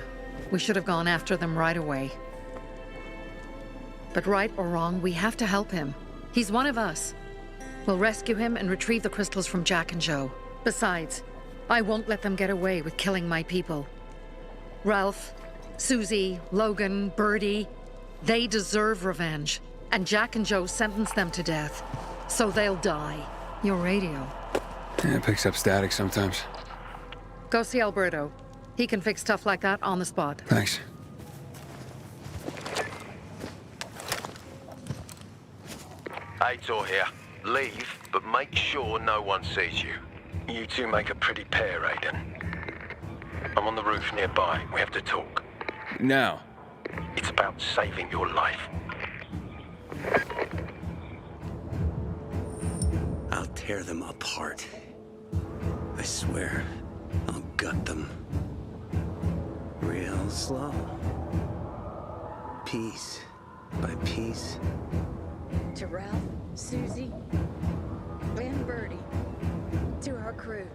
We should have gone after them right away. But right or wrong, we have to help him. He's one of us. We'll rescue him and retrieve the crystals from Jack and Joe. Besides, I won't let them get away with killing my people. Ralph, Susie, Logan, Birdie, they deserve revenge. And Jack and Joe sentenced them to death. So they'll die. Your radio. Yeah, it picks up static sometimes. Go see Alberto. He can fix stuff like that on the spot. Thanks. Aitor here. Leave, but make sure no one sees you. You two make a pretty pair, Aiden. I'm on the roof nearby. We have to talk. Now. It's about saving your life. I'll tear them apart. I swear, I'll gut them. Real slow. Piece by piece. To Ralph, Susie, and Birdie. To our crew.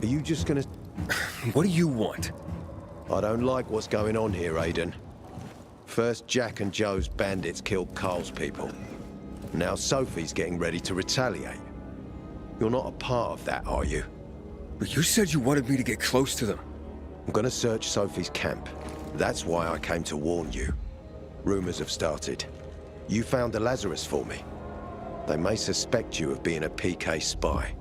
Are you just gonna... What do you want? I don't like what's going on here, Aiden. First, Jack and Joe's bandits killed Carl's people. Now Sophie's getting ready to retaliate. You're not a part of that, are you? But you said you wanted me to get close to them. I'm gonna search Sophie's camp. That's why I came to warn you. Rumors have started. You found the Lazarus for me. They may suspect you of being a PK spy.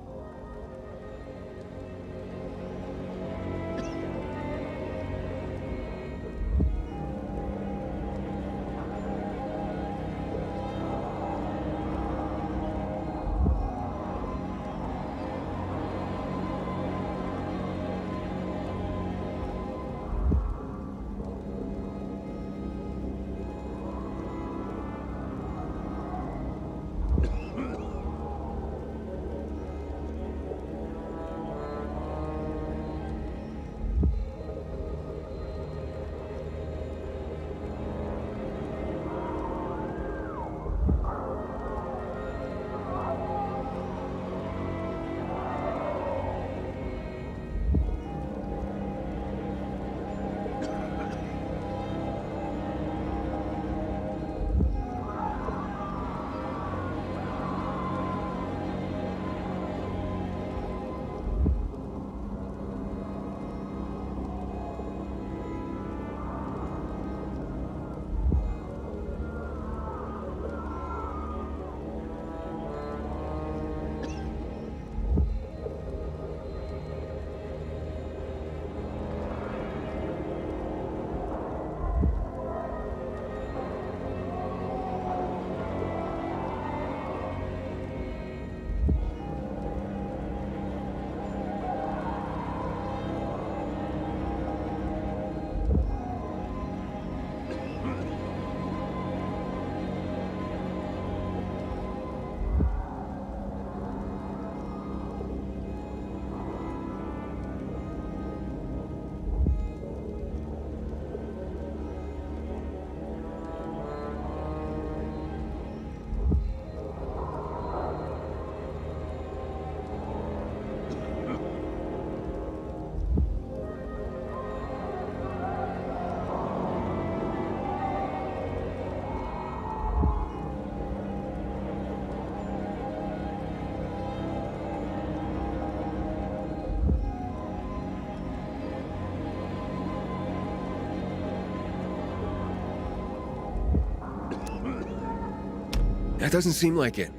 That doesn't seem like it.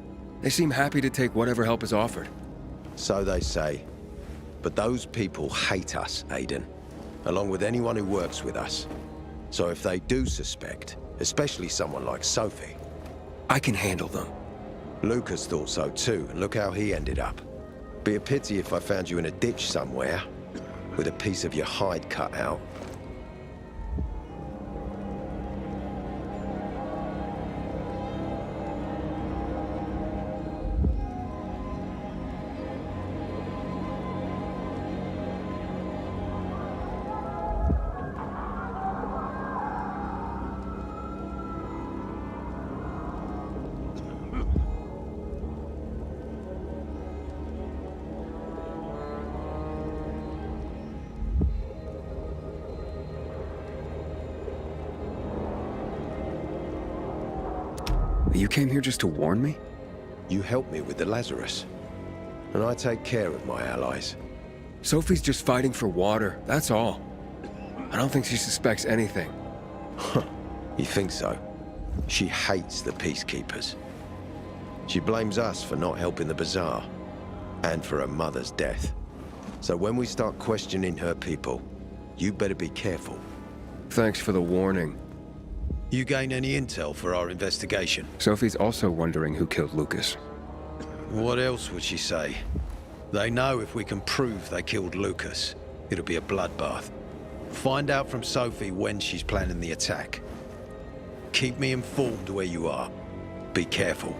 They seem happy to take whatever help is offered. So they say. But those people hate us, Aiden. Along with anyone who works with us. So if they do suspect, especially someone like Sophie... I can handle them. Lucas thought so too, and look how he ended up. Be a pity if I found you in a ditch somewhere, with a piece of your hide cut out. You came here just to warn me? You helped me with the Lazarus. And I take care of my allies. Sophie's just fighting for water, that's all. I don't think she suspects anything. You think so? She hates the peacekeepers. She blames us for not helping the bazaar. And for her mother's death. So when we start questioning her people, you better be careful. Thanks for the warning. You gain any intel for our investigation? Sophie's also wondering who killed Lucas. What else would she say? They know if we can prove they killed Lucas, it'll be a bloodbath. Find out from Sophie when she's planning the attack. Keep me informed where you are. Be careful.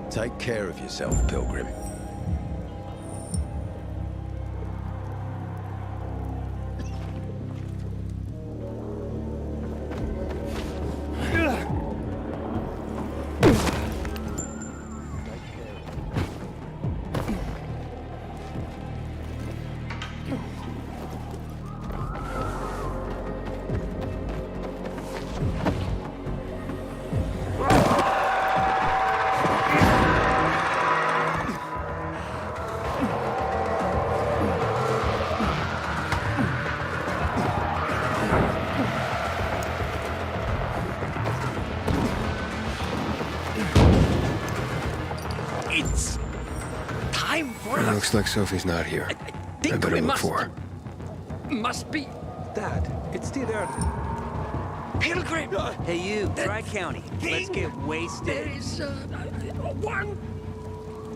Take care of yourself, Pilgrim. It's time for us. Looks like Sophie's not here. I better look for her. Must be. Dad, it's still early. Pilgrim! Hey you, Tri-County. Let's get wasted. There is one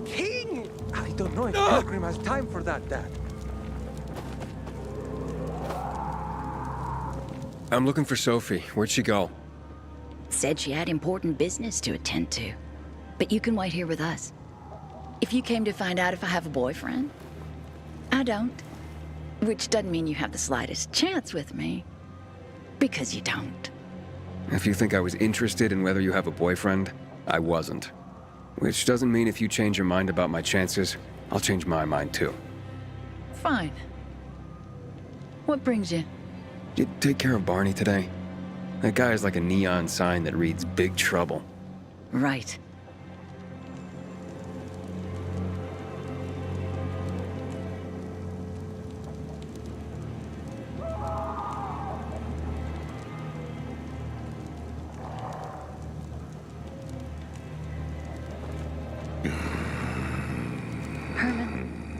king! I don't know if Pilgrim has time for that, Dad. I'm looking for Sophie. Where'd she go? Said she had important business to attend to. But you can wait here with us. If you came to find out if I have a boyfriend, I don't. Which doesn't mean you have the slightest chance with me. Because you don't. If you think I was interested in whether you have a boyfriend, I wasn't. Which doesn't mean if you change your mind about my chances, I'll change my mind too. Fine. What brings you? Did you take care of Barney today? That guy is like a neon sign that reads Big Trouble. Right.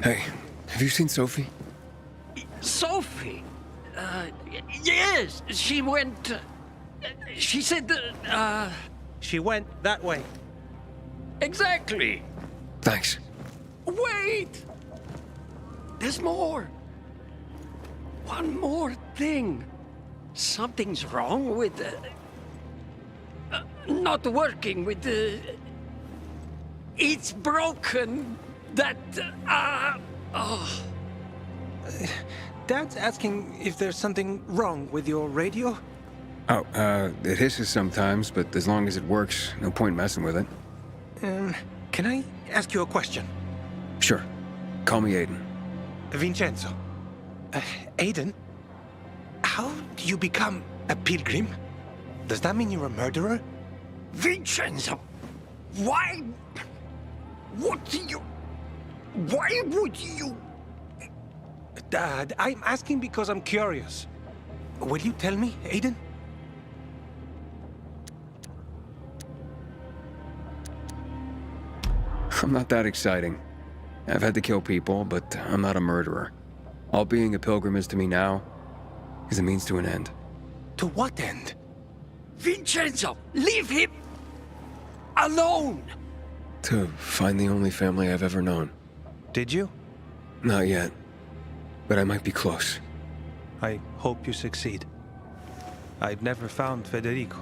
Hey, have you seen Sophie? Sophie? Yes, she went. She said that. She went that way. Exactly. Thanks. Wait! There's more. One more thing. Something's wrong with. Not working with the. It's broken. That. Oh. Dad's asking if there's something wrong with your radio? Oh, it hisses sometimes, but as long as it works, no point messing with it. Can I ask you a question? Sure. Call me Aiden. Vincenzo. Aiden? How do you become a pilgrim? Does that mean you're a murderer? Vincenzo! Why? What do you... Why would you... Dad, I'm asking because I'm curious. Will you tell me, Aiden? I'm not that exciting. I've had to kill people, but I'm not a murderer. All being a pilgrim is to me now is a means to an end. To what end? Vincenzo, leave him alone! To find the only family I've ever known. Did you? Not yet, but I might be close. I hope you succeed. I've never found Federico.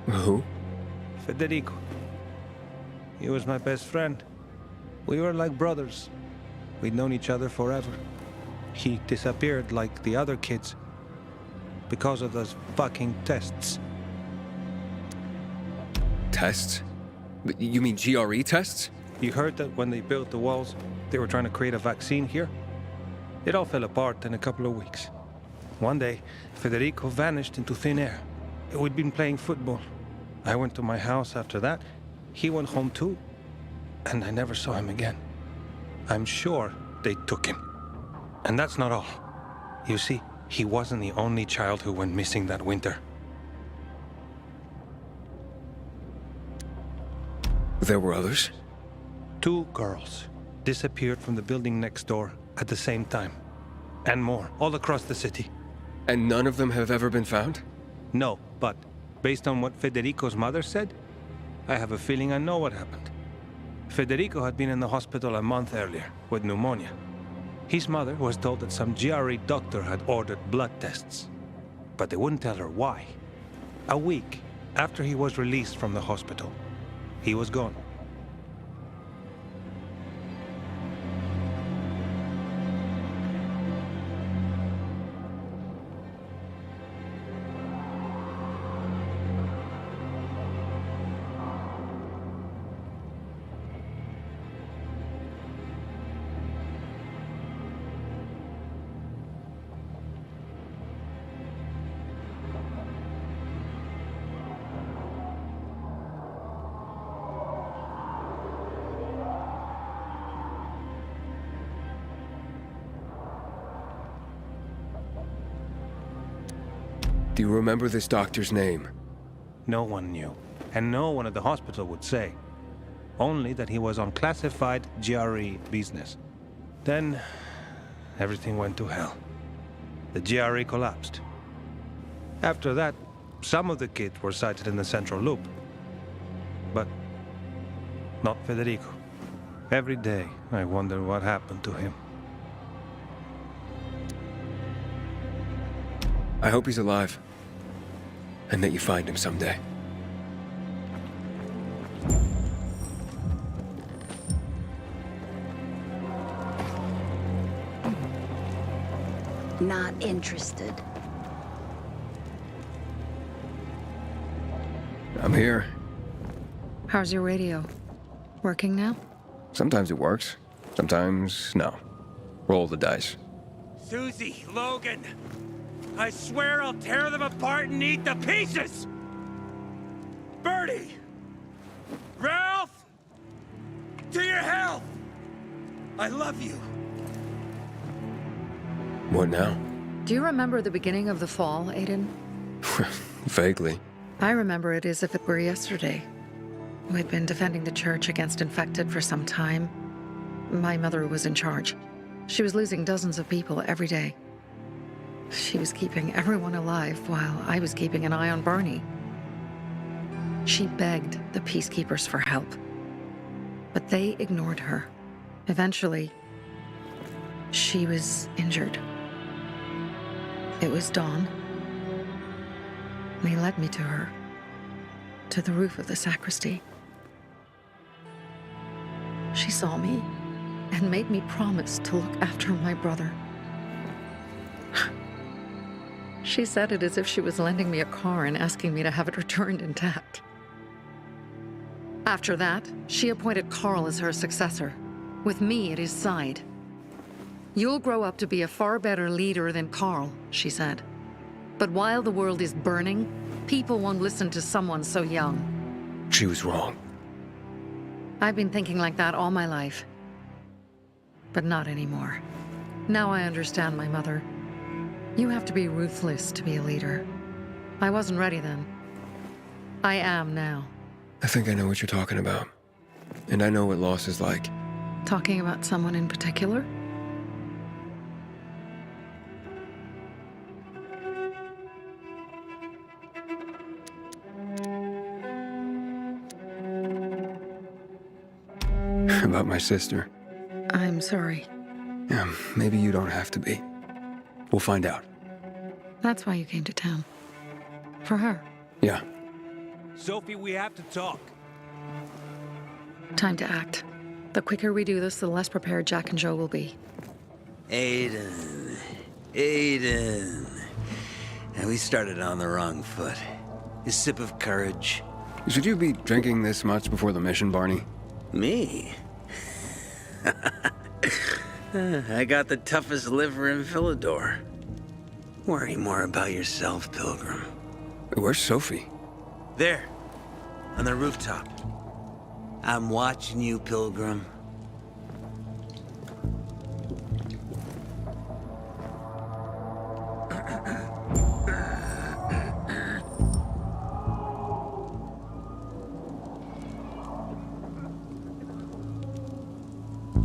Who? Federico. He was my best friend. We were like brothers. We'd known each other forever. He disappeared like the other kids because of those fucking tests. Tests? You mean GRE tests? You heard that when they built the walls, they were trying to create a vaccine here? It all fell apart in a couple of weeks. One day, Federico vanished into thin air. We'd been playing football. I went to my house after that. He went home too. And I never saw him again. I'm sure they took him. And that's not all. You see, he wasn't the only child who went missing that winter. There were others? 2 girls disappeared from the building next door at the same time. And more, all across the city. And none of them have ever been found? No, but based on what Federico's mother said, I have a feeling I know what happened. Federico had been in the hospital a month earlier with pneumonia. His mother was told that some GRE doctor had ordered blood tests, but they wouldn't tell her why. A week after he was released from the hospital, he was gone. Do you remember this doctor's name? No one knew, and no one at the hospital would say. Only that he was on classified GRE business. Then, everything went to hell. The GRE collapsed. After that, some of the kids were sighted in the central loop. But not Federico. Every day, I wonder what happened to him. I hope he's alive. And that you find him someday. Not interested. I'm here. How's your radio? Working now? Sometimes it works. Sometimes, no. Roll the dice. Susie, Logan, I swear I'll tear them apart and eat the pieces! Bertie! Ralph! To your health! I love you. What now? Do you remember the beginning of the fall, Aiden? Vaguely. I remember it as if it were yesterday. We'd been defending the church against infected for some time. My mother was in charge. She was losing dozens of people every day. She was keeping everyone alive while I was keeping an eye on Barney. She begged the peacekeepers for help, but they ignored her. Eventually, she was injured. It was dawn. They led me to her, to the roof of the sacristy. She saw me and made me promise to look after my brother. She said it as if she was lending me a car and asking me to have it returned intact. After that, she appointed Carl as her successor, with me at his side. You'll grow up to be a far better leader than Carl, she said. But while the world is burning, people won't listen to someone so young. She was wrong. I've been thinking like that all my life. But not anymore. Now I understand my mother. You have to be ruthless to be a leader. I wasn't ready then. I am now. I think I know what you're talking about. and I know what loss is like. Talking about someone in particular? About my sister. I'm sorry. Yeah, maybe you don't have to be. We'll find out. That's why you came to town. For her. Yeah. Sophie, we have to talk. Time to act. The quicker we do this, the less prepared Jack and Joe will be. Aiden. And we started on the wrong foot. A sip of courage. Should you be drinking this much before the mission, Barney? Me? I got the toughest liver in Philidor. Worry more about yourself, Pilgrim. Where's Sophie? There, on the rooftop. I'm watching you, Pilgrim.